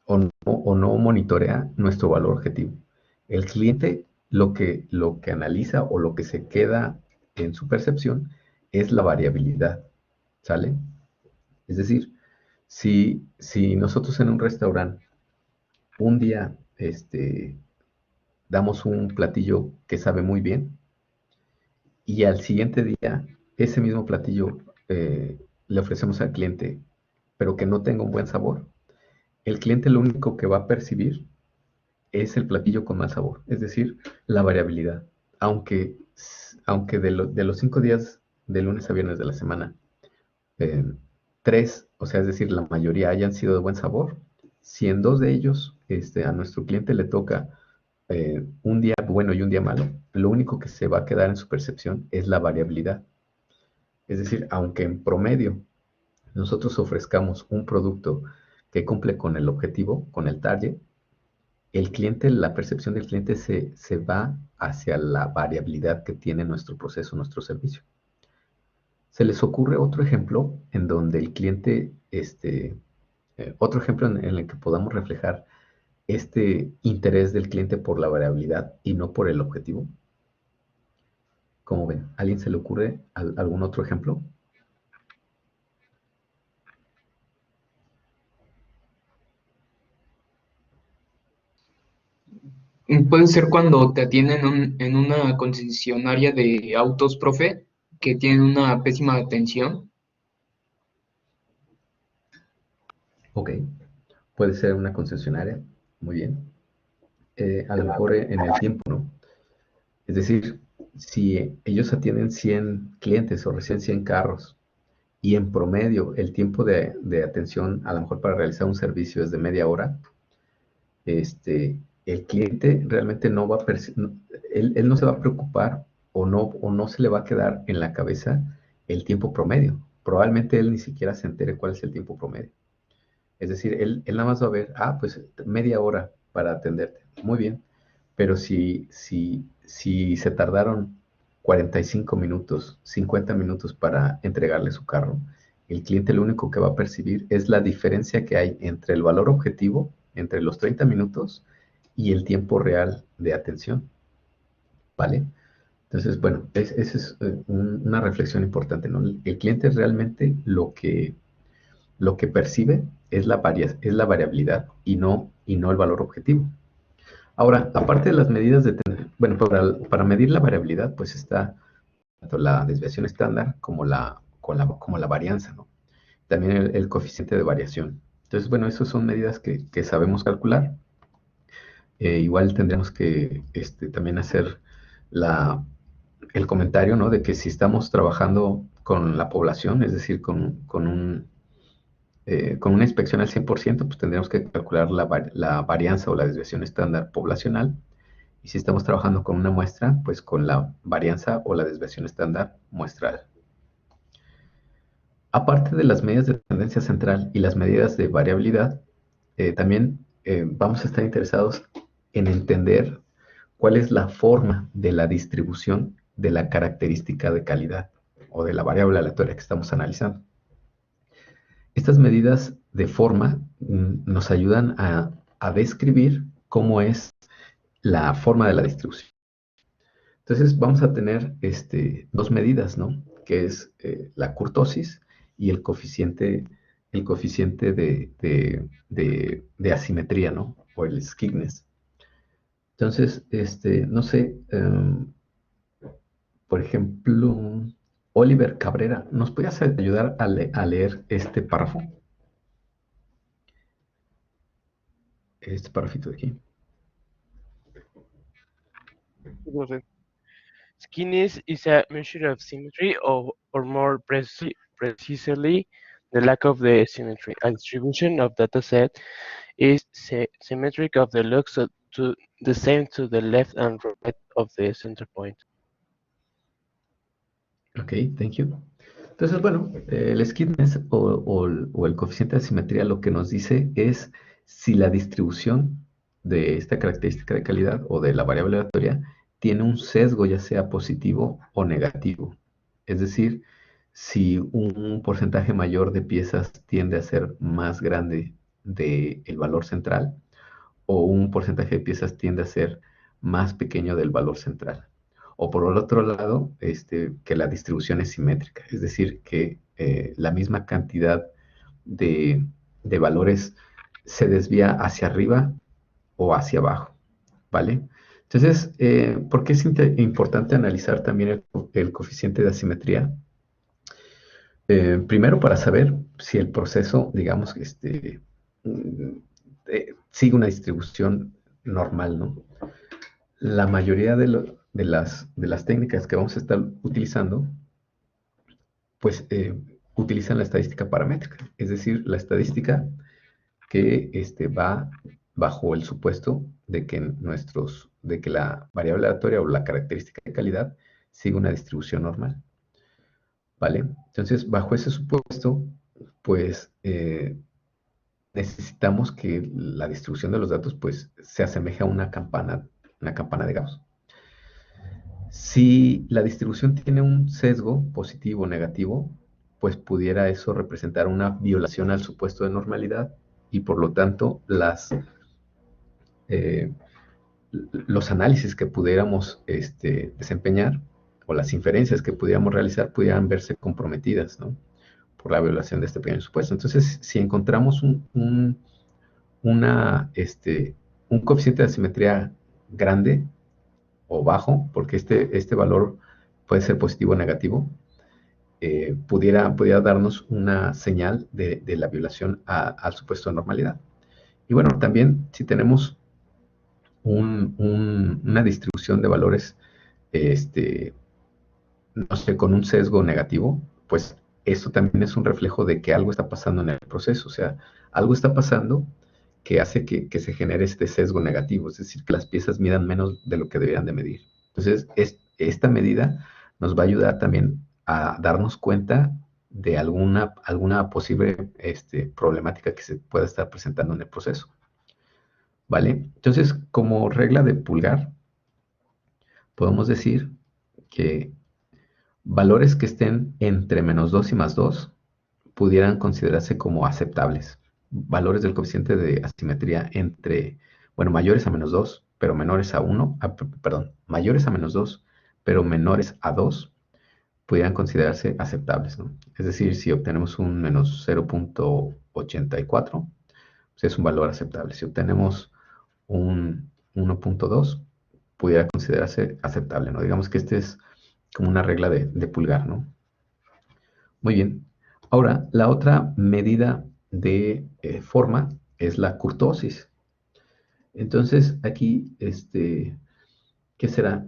o no monitorea nuestro valor objetivo. El cliente lo que analiza o lo que se queda en su percepción es la variabilidad, ¿sale? Es decir, si nosotros en un restaurante un día damos un platillo que sabe muy bien y al siguiente día ese mismo platillo le ofrecemos al cliente, pero que no tenga un buen sabor, el cliente lo único que va a percibir es el platillo con mal sabor, es decir, la variabilidad. Aunque, aunque de los 5 días de lunes a viernes de la semana, eh, 3, o sea, es decir, la mayoría hayan sido de buen sabor, si en 2 de ellos a nuestro cliente le toca un día bueno y un día malo, lo único que se va a quedar en su percepción es la variabilidad. Es decir, aunque en promedio nosotros ofrezcamos un producto que cumple con el objetivo, con el target, el cliente, la percepción del cliente se va hacia la variabilidad que tiene nuestro proceso, nuestro servicio. ¿Se les ocurre otro ejemplo en donde el cliente, otro ejemplo en el que podamos reflejar este interés del cliente por la variabilidad y no por el objetivo? ¿Cómo ven? ¿A alguien se le ocurre algún otro ejemplo? Puede ser cuando te atienden en una concesionaria de autos, profe, que tienen una pésima atención. Ok, puede ser una concesionaria, muy bien. A lo mejor en el tiempo, ¿no? Es decir, si ellos atienden 100 clientes o recién 100 carros y en promedio el tiempo de atención a lo mejor para realizar un servicio es de media hora, el cliente realmente no va a él no se va a preocupar o no se le va a quedar en la cabeza el tiempo promedio. Probablemente él ni siquiera se entere cuál es el tiempo promedio. Es decir, él nada más va a ver, pues media hora para atenderte. Muy bien. Pero si se tardaron 45 minutos, 50 minutos para entregarle su carro, el cliente lo único que va a percibir es la diferencia que hay entre el valor objetivo, entre los 30 minutos y el tiempo real de atención. ¿Vale? Entonces, bueno, esa es una reflexión importante, ¿no? El cliente realmente lo que percibe es es la variabilidad y no el valor objetivo. Ahora, aparte de las medidas bueno, para medir la variabilidad, pues está tanto la desviación estándar como la varianza, ¿no? También el coeficiente de variación. Entonces, bueno, esas son medidas que sabemos calcular. Igual tendríamos que también hacer el comentario, ¿no? De que si estamos trabajando con la población, es decir, con una inspección al 100%, pues tendríamos que calcular la varianza o la desviación estándar poblacional. Y si estamos trabajando con una muestra, pues con la varianza o la desviación estándar muestral. Aparte de las medidas de tendencia central y las medidas de variabilidad, también vamos a estar interesados en entender cuál es la forma de la distribución de la característica de calidad o de la variable aleatoria que estamos analizando. Estas medidas de forma nos ayudan a describir cómo es la forma de la distribución. Entonces vamos a tener dos medidas, ¿no? Que es la kurtosis y el coeficiente de asimetría, ¿no? O el Skegness. Entonces, no sé, por ejemplo, Oliver Cabrera, ¿nos podrías ayudar a leer este párrafo? Este párrafito de aquí. No sé. Skegness is a measure of symmetry, or more precisely, the lack of the symmetry. A distribution of dataset is symmetric of the looks to the same to the left and right of the center point. Ok, thank you. Entonces, bueno, el Skegness o el coeficiente de asimetría lo que nos dice es si la distribución de esta característica de calidad o de la variable aleatoria tiene un sesgo ya sea positivo o negativo. Es decir, si un porcentaje mayor de piezas tiende a ser más grande del valor central o un porcentaje de piezas tiende a ser más pequeño del valor central. O por el otro lado, que la distribución es simétrica, es decir, que la misma cantidad de valores se desvía hacia arriba o hacia abajo, ¿vale? Entonces, ¿por qué es importante analizar también el coeficiente de asimetría? Primero, para saber si el proceso, digamos, mm, sigue una distribución normal, ¿no? La mayoría de las técnicas que vamos a estar utilizando, pues utilizan la estadística paramétrica, es decir, la estadística que va bajo el supuesto de que de que la variable aleatoria o la característica de calidad sigue una distribución normal, ¿vale? Entonces, bajo ese supuesto, pues necesitamos que la distribución de los datos, pues, se asemeje a una campana de Gauss. Si la distribución tiene un sesgo positivo o negativo, pues pudiera eso representar una violación al supuesto de normalidad y por lo tanto los análisis que pudiéramos desempeñar o las inferencias que pudiéramos realizar pudieran verse comprometidas, ¿no? Por la violación de este pequeño supuesto. Entonces, si encontramos un coeficiente de asimetría grande o bajo, porque este valor puede ser positivo o negativo, pudiera darnos una señal de la violación al supuesto de normalidad. Y bueno, también si tenemos una distribución de valores, no sé, con un sesgo negativo, pues esto también es un reflejo de que algo está pasando en el proceso. O sea, algo está pasando que hace que se genere este sesgo negativo, es decir, que las piezas midan menos de lo que deberían de medir. Entonces, esta medida nos va a ayudar también a darnos cuenta de alguna posible problemática que se pueda estar presentando en el proceso. ¿Vale? Entonces, como regla de pulgar, podemos decir que valores que estén entre -2 y +2 pudieran considerarse como aceptables. Valores del coeficiente de asimetría bueno, mayores a -2, pero menores a 1, perdón, mayores a -2, pero menores a 2, pudieran considerarse aceptables, ¿no? Es decir, si obtenemos un -0.84, pues es un valor aceptable. Si obtenemos un 1.2, pudiera considerarse aceptable, ¿no? Digamos que es como una regla de pulgar, ¿no? Muy bien. Ahora, la otra medida de forma es la kurtosis. Entonces, aquí, ¿qué será?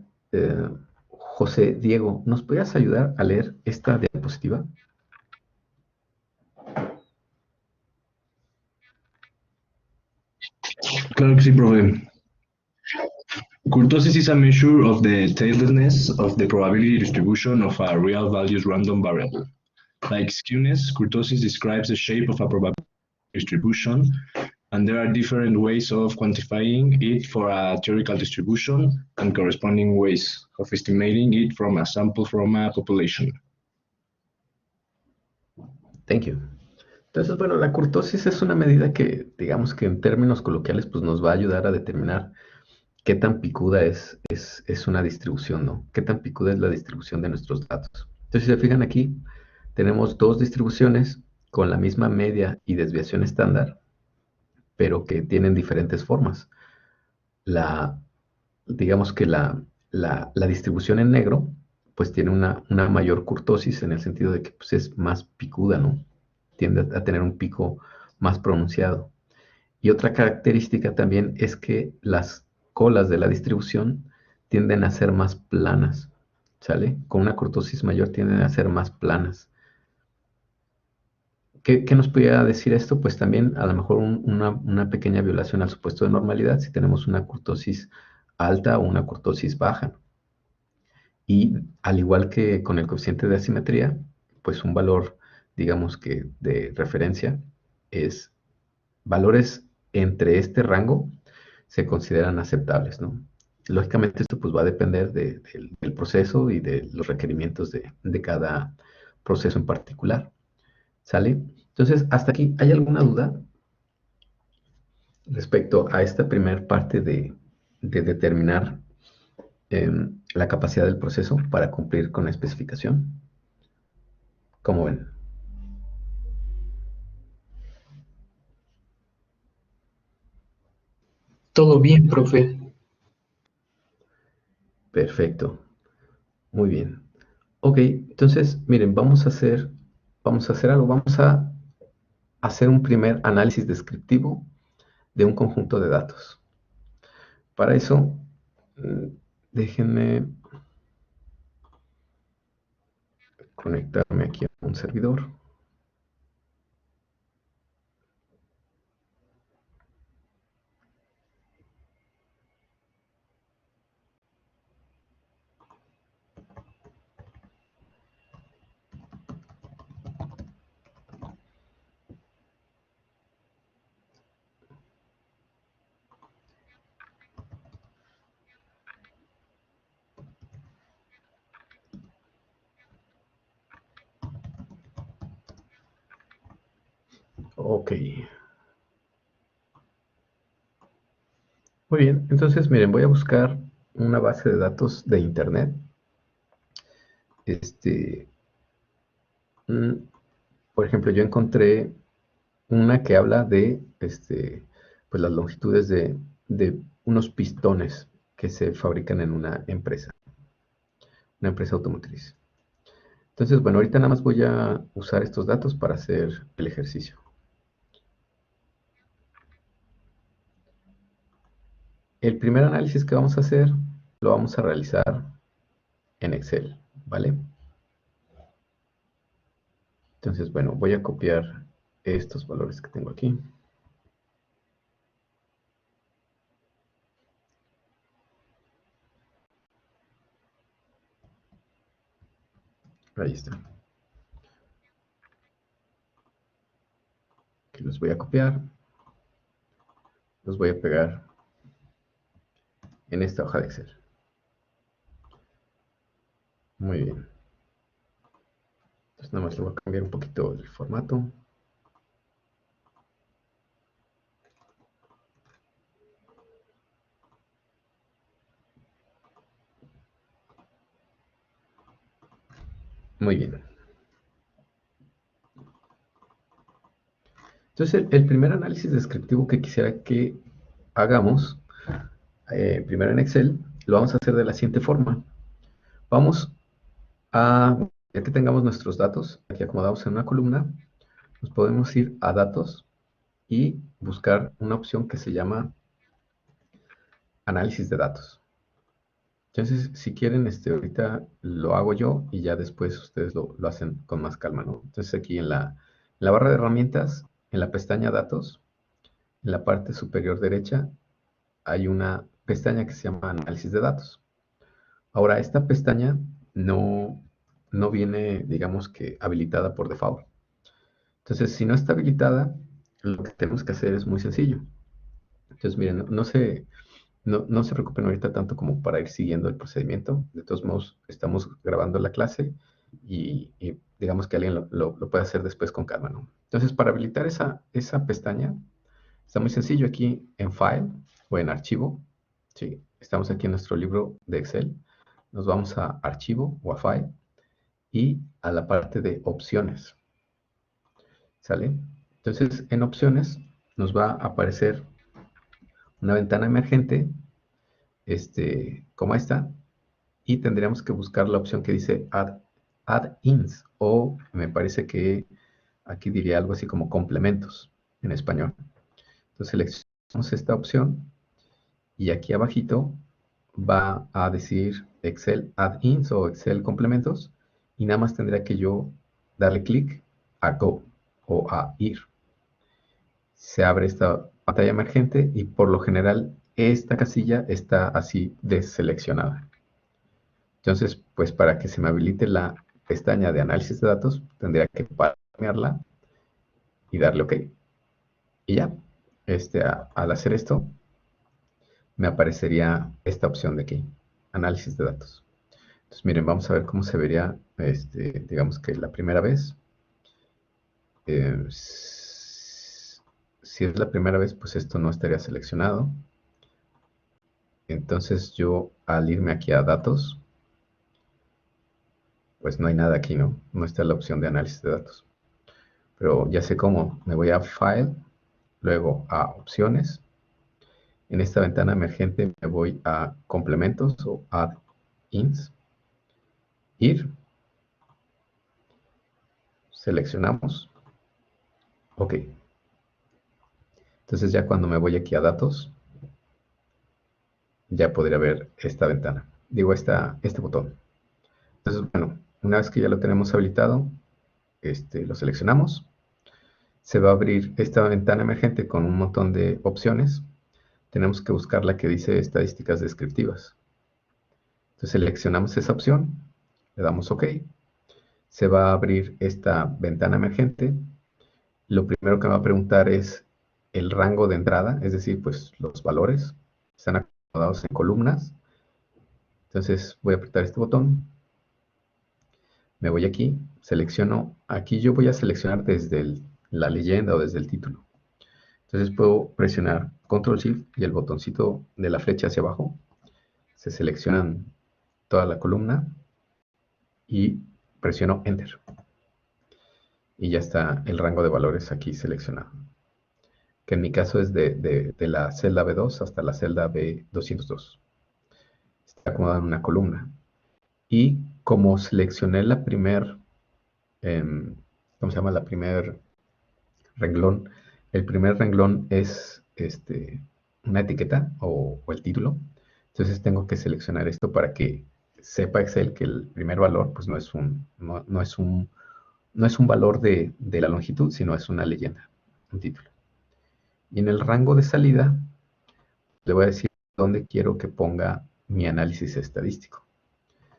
José Diego, ¿nos podrías ayudar a leer esta diapositiva? Claro que sí, profe. Kurtosis is a measure of the tailorness of the probability distribution of a real values random variable. Like skewness, kurtosis describes the shape of a probability distribution, and there are different ways of quantifying it for a theoretical distribution and corresponding ways of estimating it from a sample from a population. Thank you. Entonces, bueno, la kurtosis es una medida que, digamos que en términos coloquiales, pues nos va a ayudar a determinar qué tan picuda es una distribución, ¿no? Qué tan picuda es la distribución de nuestros datos. Entonces, si se fijan aquí, tenemos dos distribuciones con la misma media y desviación estándar, pero que tienen diferentes formas. Digamos que la distribución en negro, pues tiene una mayor kurtosis en el sentido de que pues, es más picuda, ¿no? Tiende a tener un pico más pronunciado. Y otra característica también es que las colas de la distribución tienden a ser más planas, ¿sale? Con una kurtosis mayor tienden a ser más planas. ¿Qué nos podría decir esto? Pues también a lo mejor una pequeña violación al supuesto de normalidad si tenemos una kurtosis alta o una kurtosis baja. Y al igual que con el coeficiente de asimetría, pues un valor, digamos que de referencia, es valores entre este rango se consideran aceptables, ¿no? Lógicamente esto pues va a depender del proceso y de los requerimientos de cada proceso en particular. ¿Sale? Entonces, hasta aquí, ¿hay alguna duda respecto a esta primera parte de determinar la capacidad del proceso para cumplir con la especificación? ¿Cómo ven? Todo bien, profe. Perfecto. Muy bien. Ok, entonces, miren, vamos a hacer algo. Vamos a hacer un primer análisis descriptivo de un conjunto de datos. Para eso, mm, déjenme conectarme aquí a un servidor. Ok. Muy bien, entonces miren, voy a buscar una base de datos de internet. Este, mm, por ejemplo, yo encontré una que habla de pues las longitudes de unos pistones que se fabrican en una empresa automotriz. Entonces, bueno, ahorita nada más voy a usar estos datos para hacer el ejercicio. El primer análisis que vamos a hacer lo vamos a realizar en Excel, ¿vale? Entonces, bueno, voy a copiar estos valores que tengo aquí. Ahí está. Aquí los voy a copiar. Los voy a pegar en esta hoja de Excel. Muy bien. Entonces nada más le voy a cambiar un poquito el formato. Muy bien. Entonces el primer análisis descriptivo que quisiera que hagamos, primero en Excel, lo vamos a hacer de la siguiente forma. Vamos a, ya que tengamos nuestros datos aquí acomodados en una columna, nos podemos ir a datos y buscar una opción que se llama análisis de datos. Entonces, si quieren, ahorita lo hago yo y ya después ustedes lo hacen con más calma, ¿no? Entonces aquí en la barra de herramientas, en la pestaña datos, en la parte superior derecha, hay una pestaña que se llama análisis de datos. Ahora, esta pestaña no viene, digamos que, habilitada por default. Entonces, si no está habilitada, lo que tenemos que hacer es muy sencillo. Entonces, miren, no se preocupen ahorita tanto como para ir siguiendo el procedimiento. De todos modos, estamos grabando la clase y digamos que alguien lo puede hacer después con calma, ¿no? Entonces, para habilitar esa pestaña, está muy sencillo aquí en File o en Archivo. Sí, estamos aquí en nuestro libro de Excel. Nos vamos a Archivo o a File y a la parte de Opciones. ¿Sale? Entonces, en Opciones nos va a aparecer una ventana emergente como esta, y tendríamos que buscar la opción que dice Add-ins, o me parece que aquí diría algo así como complementos en español. Entonces seleccionamos esta opción y aquí abajito va a decir Excel Add-ins o Excel complementos, y nada más tendría que yo darle clic a Go o a ir. Se abre esta pantalla emergente y por lo general esta casilla está así deseleccionada. Entonces, pues para que se me habilite la pestaña de análisis de datos, tendría que palmearla y darle OK. Y ya, al hacer esto, me aparecería esta opción de aquí, análisis de datos. Entonces, miren, vamos a ver cómo se vería, digamos que la primera vez. Si es la primera vez, pues esto no estaría seleccionado. Entonces yo, al irme aquí a datos, pues no hay nada aquí, ¿no? No está la opción de análisis de datos. Pero ya sé cómo. Me voy a File, luego a Opciones, En esta ventana emergente me voy a complementos o add-ins, ir, seleccionamos, ok. Entonces ya cuando me voy aquí a datos, ya podría ver esta ventana, digo este botón. Entonces, bueno, una vez que ya lo tenemos habilitado, lo seleccionamos. Se va a abrir esta ventana emergente con un montón de opciones. Tenemos que buscar la que dice estadísticas descriptivas. Entonces seleccionamos esa opción, le damos OK. Se va a abrir esta ventana emergente. Lo primero que me va a preguntar es el rango de entrada, es decir, pues los valores están acomodados en columnas. Entonces voy a apretar este botón. Me voy aquí, selecciono, aquí yo voy a seleccionar desde la leyenda o desde el título. Entonces puedo presionar Control Shift y el botoncito de la flecha hacia abajo. Se seleccionan toda la columna y presiono Enter. Y ya está el rango de valores aquí seleccionado. Que en mi caso es de la celda B2 hasta la celda B202. Está acomodado en una columna. Y como seleccioné la primer, ¿cómo se llama? La primer renglón. El primer renglón es una etiqueta o el título. Entonces tengo que seleccionar esto para que sepa Excel que el primer valor pues no es un valor de la longitud, sino es una leyenda, un título. Y en el rango de salida le voy a decir dónde quiero que ponga mi análisis estadístico.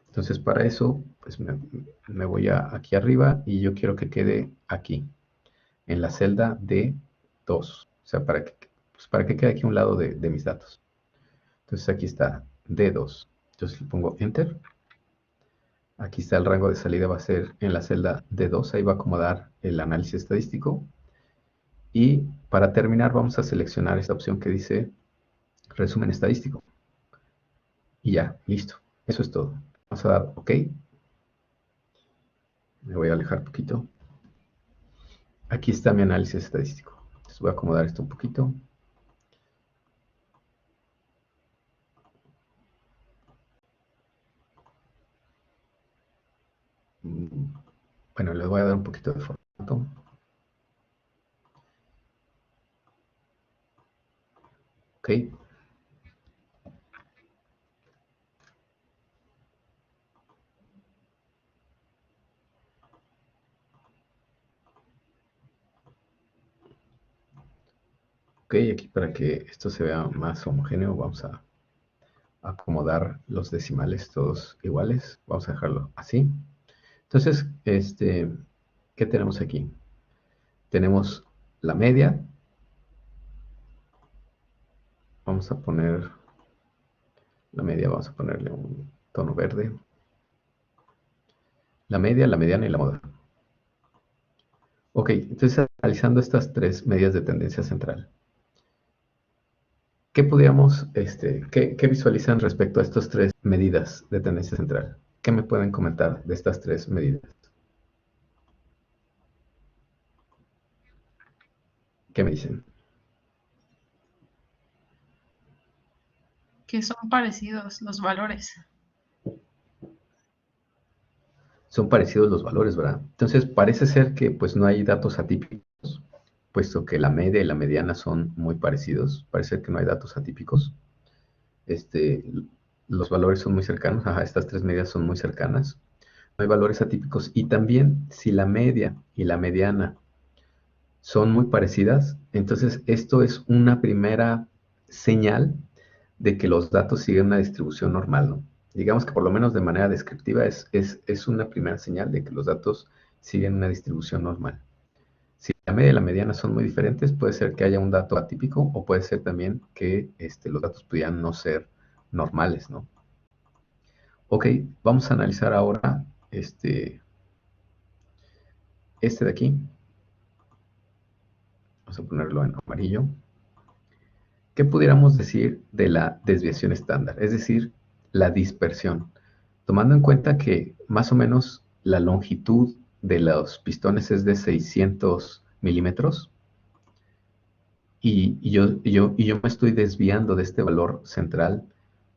Entonces para eso pues me voy aquí arriba y yo quiero que quede aquí, en la celda D2, o sea, para que quede aquí a un lado de mis datos. Entonces aquí está D2. Entonces le pongo Enter. Aquí está el rango de salida, va a ser en la celda D2, ahí va a acomodar el análisis estadístico. Y para terminar vamos a seleccionar esta opción que dice resumen estadístico. Y ya, listo. Eso es todo. Vamos a dar OK. Me voy a alejar un poquito. Aquí está mi análisis estadístico. Entonces voy a acomodar esto un poquito. Bueno, les voy a dar un poquito de formato. Ok. Ok, aquí para que esto se vea más homogéneo vamos a acomodar los decimales todos iguales. Vamos a dejarlo así. Entonces, ¿qué tenemos aquí? Tenemos la media. Vamos a poner la media, vamos a ponerle un tono verde. La media, la mediana y la moda. Ok, entonces analizando estas tres medidas de tendencia central. ¿Qué podríamos, qué visualizan respecto a estas tres medidas de tendencia central? ¿Qué me pueden comentar de estas tres medidas? ¿Qué me dicen? Que son parecidos los valores. Son parecidos los valores, ¿verdad? Entonces parece ser que pues no hay datos atípicos, puesto que la media y la mediana son muy parecidos. Parece ser que no hay datos atípicos. Los valores son muy cercanos. Ajá, estas tres medidas son muy cercanas. No hay valores atípicos. Y también si la media y la mediana son muy parecidas, entonces esto es una primera señal de que los datos siguen una distribución normal, ¿no? Digamos que por lo menos de manera descriptiva es una primera señal de que los datos siguen una distribución normal. Si la media y la mediana son muy diferentes, puede ser que haya un dato atípico o puede ser también que los datos pudieran no ser normales, ¿no? Ok, vamos a analizar ahora este de aquí. Vamos a ponerlo en amarillo. ¿Qué pudiéramos decir de la desviación estándar? Es decir, la dispersión. Tomando en cuenta que más o menos la longitud de los pistones es de 600 milímetros. y yo me estoy desviando de este valor central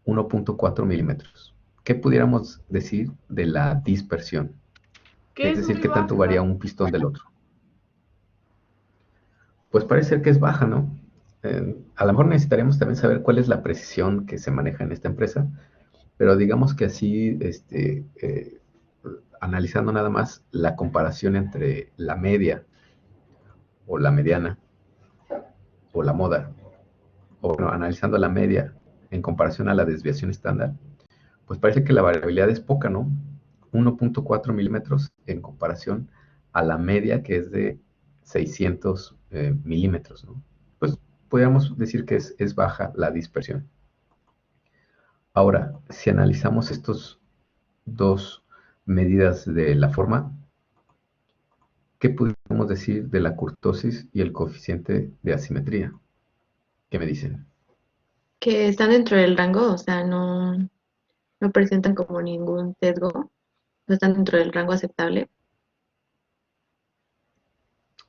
1.4 milímetros. ¿Qué pudiéramos decir de la dispersión? Que Es es decir, muy ¿qué tanto varía baja. un pistón del otro? Pues parece ser que es baja, ¿no? A lo mejor necesitaremos también saber cuál es la precisión que se maneja en esta empresa, pero digamos que así, analizando nada más la comparación entre la media o la mediana o la moda, o bueno, analizando la media en comparación a la desviación estándar, pues parece que la variabilidad es poca, ¿no? 1.4 milímetros en comparación a la media que es de 600 milímetros, ¿no? Pues podríamos decir que es baja la dispersión. Ahora, si analizamos estos dos medidas de la forma, ¿qué podemos decir de la kurtosis y el coeficiente de asimetría? ¿Qué me dicen? Que están dentro del rango, o sea, no presentan como ningún sesgo, no están dentro del rango aceptable.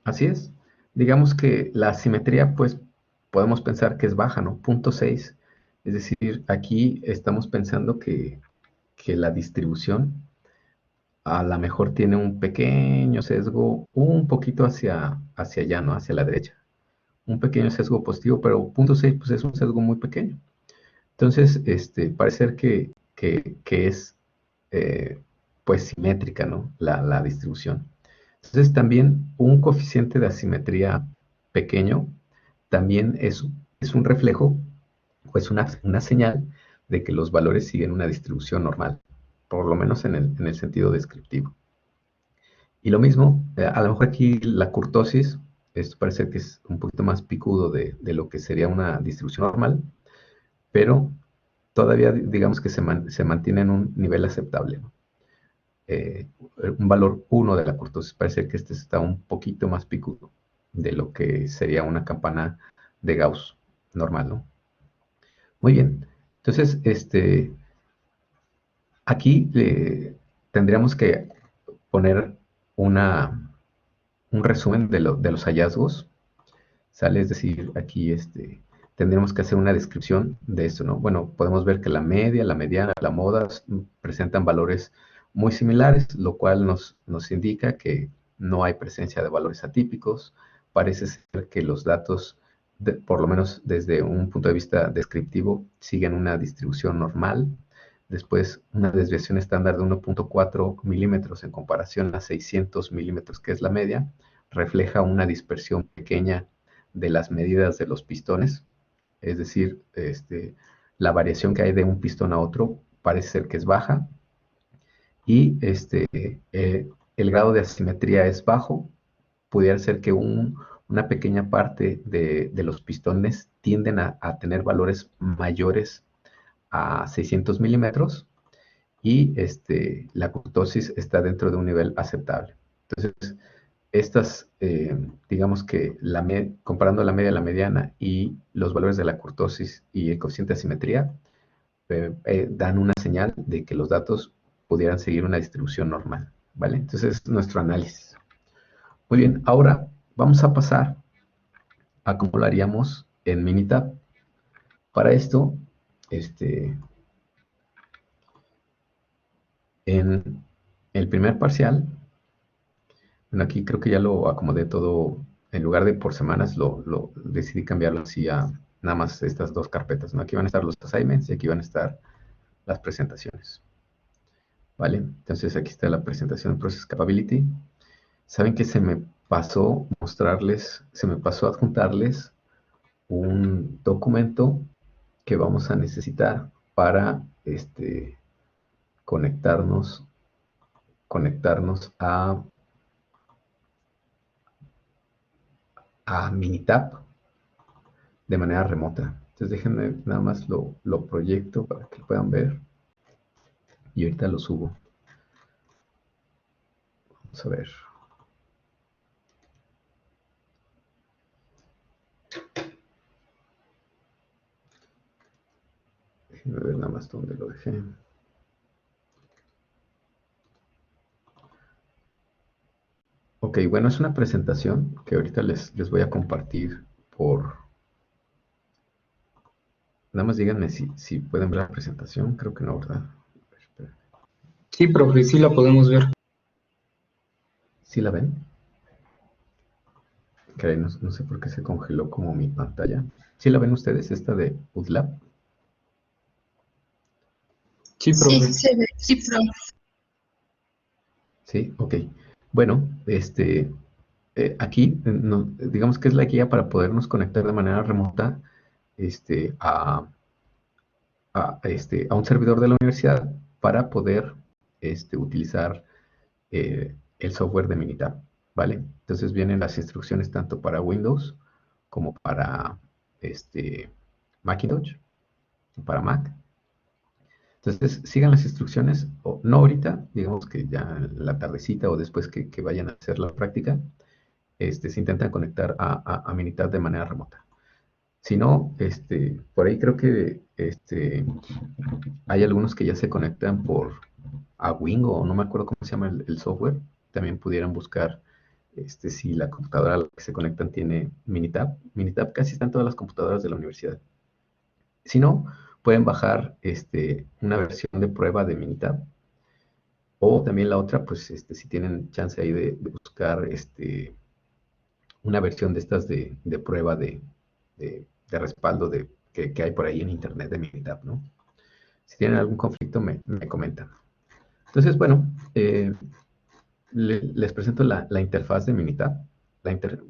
Así es. Digamos que la asimetría, pues podemos pensar que es baja, ¿no? 0.6. Es decir, aquí estamos pensando que la distribución a lo mejor tiene un pequeño sesgo, un poquito hacia allá, ¿no? Hacia la derecha. Un pequeño sesgo positivo, pero 0.6 pues es un sesgo muy pequeño. Entonces, parece ser que es pues simétrica, ¿no? La distribución. Entonces, también un coeficiente de asimetría pequeño también es un reflejo o es una señal de que los valores siguen una distribución normal, por lo menos en el sentido descriptivo. Y lo mismo, a lo mejor aquí la kurtosis, esto parece que es un poquito más picudo de lo que sería una distribución normal, pero todavía digamos que se mantiene en un nivel aceptable, ¿no? Un valor 1 de la kurtosis, parece que este está un poquito más picudo de lo que sería una campana de Gauss normal, ¿no? Muy bien, entonces aquí tendríamos que poner un resumen de los hallazgos, ¿sale? Es decir, aquí tendremos que hacer una descripción de esto, ¿no? Bueno, podemos ver que la media, la mediana, la moda presentan valores muy similares, lo cual nos indica que no hay presencia de valores atípicos. Parece ser que los datos, por lo menos desde un punto de vista descriptivo, siguen una distribución normal. Después, una desviación estándar de 1.4 milímetros en comparación a 600 milímetros, que es la media, refleja una dispersión pequeña de las medidas de los pistones, es decir, la variación que hay de un pistón a otro parece ser que es baja, y el grado de asimetría es bajo. Pudiera ser que una pequeña parte de los pistones tienden a tener valores mayores a 600 milímetros, y la kurtosis está dentro de un nivel aceptable. Entonces, digamos que comparando la media, la mediana y los valores de la kurtosis y el coeficiente de asimetría, dan una señal de que los datos pudieran seguir una distribución normal, ¿vale? Entonces, nuestro análisis. Muy bien, ahora vamos a pasar a cómo lo haríamos en Minitab. Para esto, en el primer parcial, bueno, aquí creo que ya lo acomodé todo, en lugar de por semanas, decidí cambiarlo así a nada más estas dos carpetas, ¿no? Aquí van a estar los assignments y aquí van a estar las presentaciones, ¿vale? Entonces aquí está la presentación de Process Capability. ¿Saben que se me pasó adjuntarles un documento que vamos a necesitar para conectarnos a Minitab de manera remota? Entonces déjenme nada más lo proyecto para que lo puedan ver y ahorita lo subo. Vamos a ver. Déjenme ver nada más dónde lo dejé. Ok, bueno, es una presentación que ahorita les voy a compartir por Nada más díganme si pueden ver la presentación. Creo que no, ¿verdad? Espera. Sí, profe, sí la podemos ver. ¿Sí la ven? Caray, no sé por qué se congeló como mi pantalla. ¿Sí la ven ustedes, esta de UTLAB? Sí, profe. Sí, profe. Sí, ok. Bueno, aquí digamos que es la guía para podernos conectar de manera remota a un servidor de la universidad para poder utilizar el software de Minitab, ¿vale? Entonces vienen las instrucciones tanto para Windows como para Macintosh, para Mac. Entonces sigan las instrucciones, o no ahorita, digamos que ya en la tardecita o después que vayan a hacer la práctica, se intentan conectar a Minitab de manera remota. Si no, por ahí creo que hay algunos que ya se conectan a Wingo, o no me acuerdo cómo se llama el software. También pudieran buscar si la computadora a la que se conectan tiene Minitab. Minitab casi está en todas las computadoras de la universidad. Si no, pueden bajar una versión de prueba de Minitab. O también la otra, pues si tienen chance ahí de buscar una versión de estas de prueba de respaldo que hay por ahí en internet de Minitab, ¿no? Si tienen algún conflicto, me comentan. Entonces, bueno, les presento la interfaz de Minitab.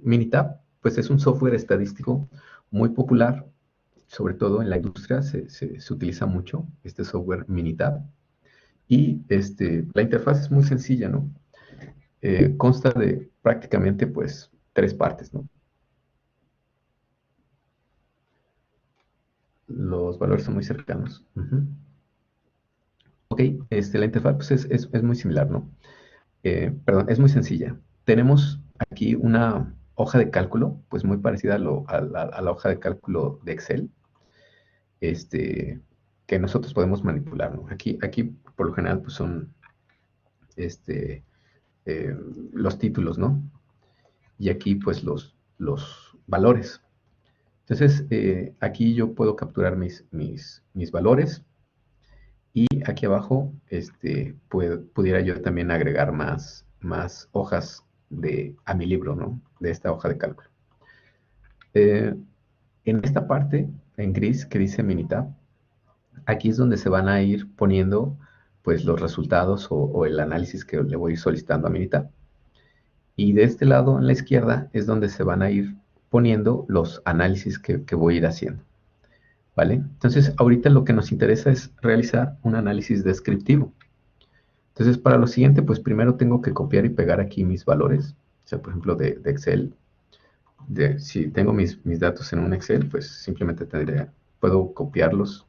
Minitab, pues es un software estadístico muy popular, sobre todo en la industria se utiliza mucho este software Minitab. Y la interfaz es muy sencilla, ¿no? Consta de prácticamente, pues, 3 partes, ¿no? Los valores son muy cercanos. Ok, la interfaz pues, es muy similar, ¿no? Perdón, es muy sencilla. Tenemos aquí una hoja de cálculo, pues muy parecida a la hoja de cálculo de Excel, que nosotros podemos manipular, ¿no? Aquí por lo general, pues son los títulos, ¿no? Y aquí, pues, los valores. Entonces, aquí yo puedo capturar mis valores. Y aquí abajo pudiera yo también agregar más hojas a mi libro, ¿no? De esta hoja de cálculo. En esta parte, en gris, que dice Minitab, aquí es donde se van a ir poniendo pues los resultados o el análisis que le voy solicitando a Minitab. Y de este lado, en la izquierda, es donde se van a ir poniendo los análisis que voy a ir haciendo. ¿Vale? Entonces, ahorita lo que nos interesa es realizar un análisis descriptivo. Entonces, para lo siguiente, pues primero tengo que copiar y pegar aquí mis valores. O sea, por ejemplo, de Excel. Si tengo mis datos en un Excel, pues simplemente puedo copiarlos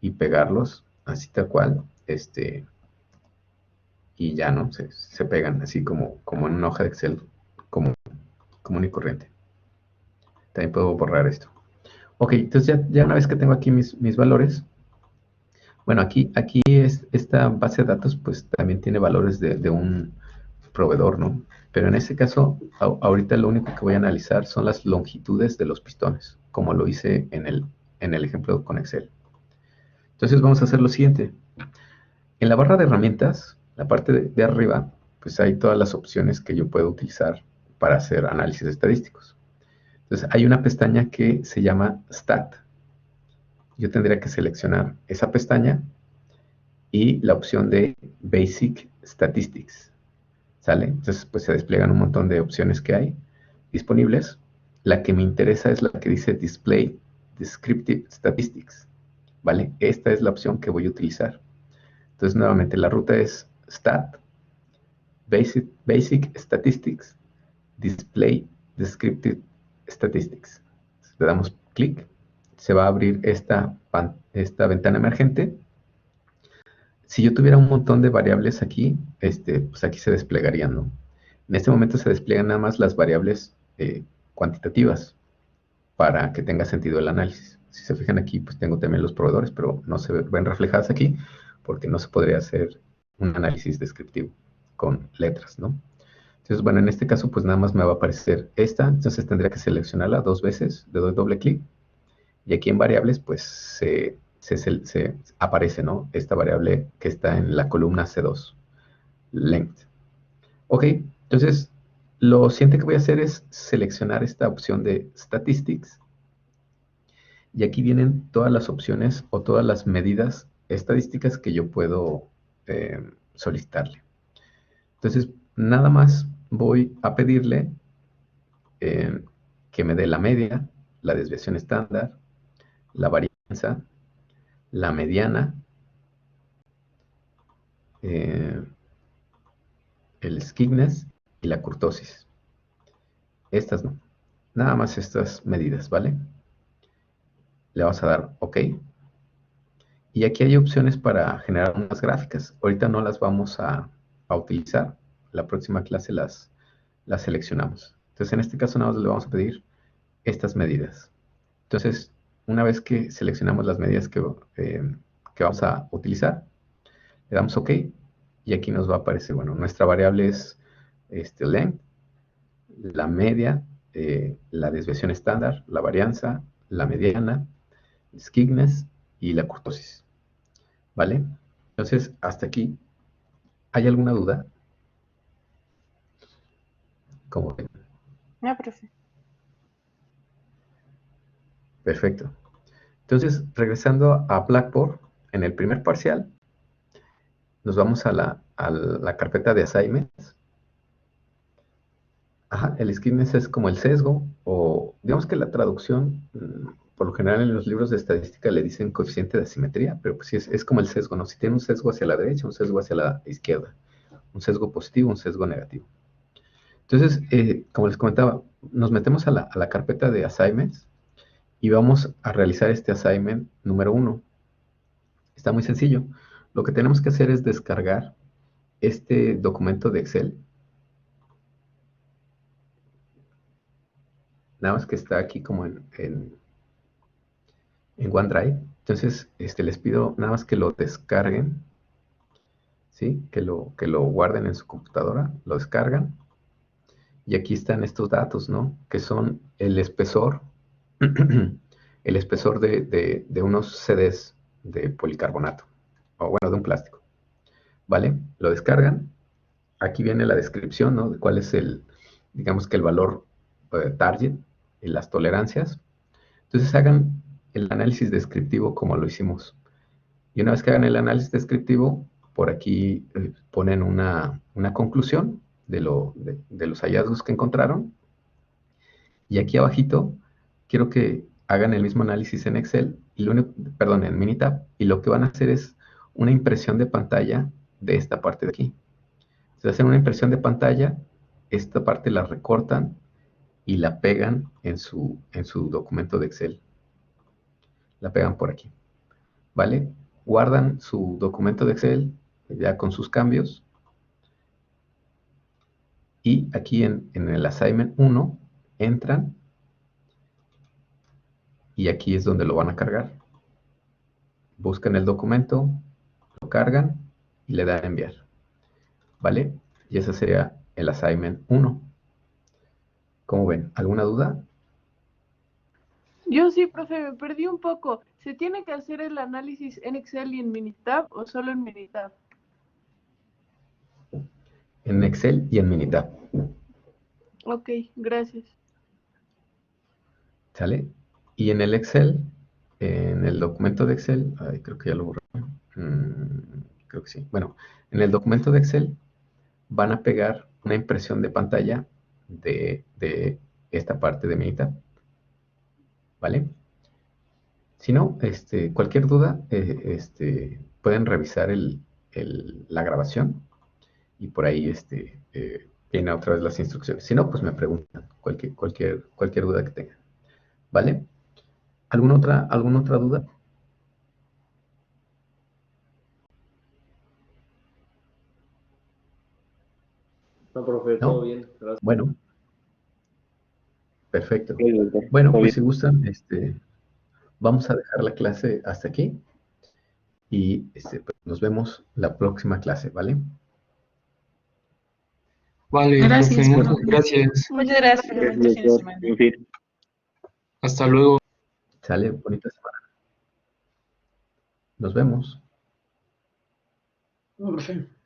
y pegarlos, así tal cual. Y ya, ¿no? Se pegan así como en una hoja de Excel común y corriente. También puedo borrar esto. Ok, entonces ya una vez que tengo aquí mis valores, bueno, aquí esta base de datos pues también tiene valores de un proveedor, ¿no? Pero en este caso, ahorita lo único que voy a analizar son las longitudes de los pistones, como lo hice en el ejemplo con Excel. Entonces vamos a hacer lo siguiente. En la barra de herramientas, la parte de arriba, pues hay todas las opciones que yo puedo utilizar para hacer análisis estadísticos. Entonces hay una pestaña que se llama Stat. Yo tendría que seleccionar esa pestaña y la opción de Basic Statistics. ¿Sale? Entonces, pues se despliegan un montón de opciones que hay disponibles. La que me interesa es la que dice Display Descriptive Statistics. ¿Vale? Esta es la opción que voy a utilizar. Entonces, nuevamente, la ruta es Stat, Basic Statistics, Display Descriptive Statistics. Le damos clic, se va a abrir esta ventana emergente. Si yo tuviera un montón de variables aquí, pues aquí se desplegarían, ¿no? En este momento se despliegan nada más las variables cuantitativas para que tenga sentido el análisis. Si se fijan aquí, pues tengo también los proveedores, pero no se ven reflejadas aquí porque no se podría hacer un análisis descriptivo con letras, ¿no? Entonces, bueno, en este caso, pues nada más me va a aparecer esta. Entonces tendría que seleccionarla 2 veces, le doy doble clic Y aquí en variables, pues se aparece, ¿no? Esta variable que está en la columna C2, length. Ok, entonces lo siguiente que voy a hacer es seleccionar esta opción de Statistics. Y aquí vienen todas las opciones o todas las medidas estadísticas que yo puedo solicitarle. Entonces, nada más voy a pedirle que me dé la media, la desviación estándar, la varianza, la mediana, el skewness y la kurtosis. Estas no. Nada más estas medidas, ¿vale? Le vamos a dar OK. Y aquí hay opciones para generar unas gráficas. Ahorita no las vamos a utilizar. La próxima clase las seleccionamos. Entonces, en este caso nada más le vamos a pedir estas medidas. Entonces, una vez que seleccionamos las medidas que vamos a utilizar, le damos OK. Y aquí nos va a aparecer, bueno, nuestra variable es length, la media, la desviación estándar, la varianza, la mediana, el skewness y la kurtosis. ¿Vale? Entonces, hasta aquí, ¿hay alguna duda? ¿Cómo ven? No, profe. Perfecto. Entonces, regresando a Blackboard, en el primer parcial, nos vamos a la carpeta de assignments. Ajá, el skewness es como el sesgo, o digamos que la traducción, por lo general en los libros de estadística le dicen coeficiente de asimetría, pero pues sí es como el sesgo, ¿no? Si tiene un sesgo hacia la derecha, un sesgo hacia la izquierda, un sesgo positivo, un sesgo negativo. Entonces, como les comentaba, nos metemos a la carpeta de assignments y vamos a realizar este assignment número 1. Está muy sencillo. Lo que tenemos que hacer es descargar este documento de Excel. Nada más que está aquí como en OneDrive. Entonces, les pido nada más que lo descarguen, ¿sí? Que lo guarden en su computadora, lo descargan. Y aquí están estos datos, ¿no? Que son el espesor, el espesor de unos CDs de policarbonato, o bueno, de un plástico. ¿Vale? Lo descargan. Aquí viene la descripción, ¿no? De cuál es digamos que el valor target y las tolerancias. Entonces hagan el análisis descriptivo como lo hicimos. Y una vez que hagan el análisis descriptivo, por aquí ponen una conclusión de los hallazgos que encontraron. Y aquí abajito, quiero que hagan el mismo análisis en Excel, en Minitab, y lo que van a hacer es una impresión de pantalla de esta parte de aquí. Se hacen una impresión de pantalla, esta parte la recortan y la pegan en su documento de Excel. La pegan por aquí, ¿vale? Guardan su documento de Excel ya con sus cambios. Y aquí en el assignment 1 entran y aquí es donde lo van a cargar. Buscan el documento, lo cargan y le dan a enviar. ¿Vale? Y ese sería el assignment 1. ¿Cómo ven? ¿Alguna duda? Yo sí, profe, me perdí un poco. ¿Se tiene que hacer el análisis en Excel y en Minitab o solo en Minitab? En Excel y en Minitab. Ok, gracias. ¿Sale? Y en el Excel, en el documento de Excel, creo que ya lo borré. Creo que sí. Bueno, en el documento de Excel van a pegar una impresión de pantalla de esta parte de Minitab. ¿Vale? Si no, cualquier duda, pueden revisar la grabación y por ahí vienen otra vez las instrucciones. Si no, pues me preguntan cualquier duda que tengan. ¿Vale? ¿Alguna otra duda? No, profe, ¿No? todo bien, gracias. Bueno, perfecto. Sí, doctor. Bueno, Todo pues bien. si gustan, vamos a dejar la clase hasta aquí y pues, nos vemos la próxima clase, ¿vale? Vale, Gracias, profe, profe. muchas gracias. Muchas gracias. Gracias, Bonito fin de doctor. semana. En fin. Hasta luego. Sale, bonita semana. Nos vemos. No, profe.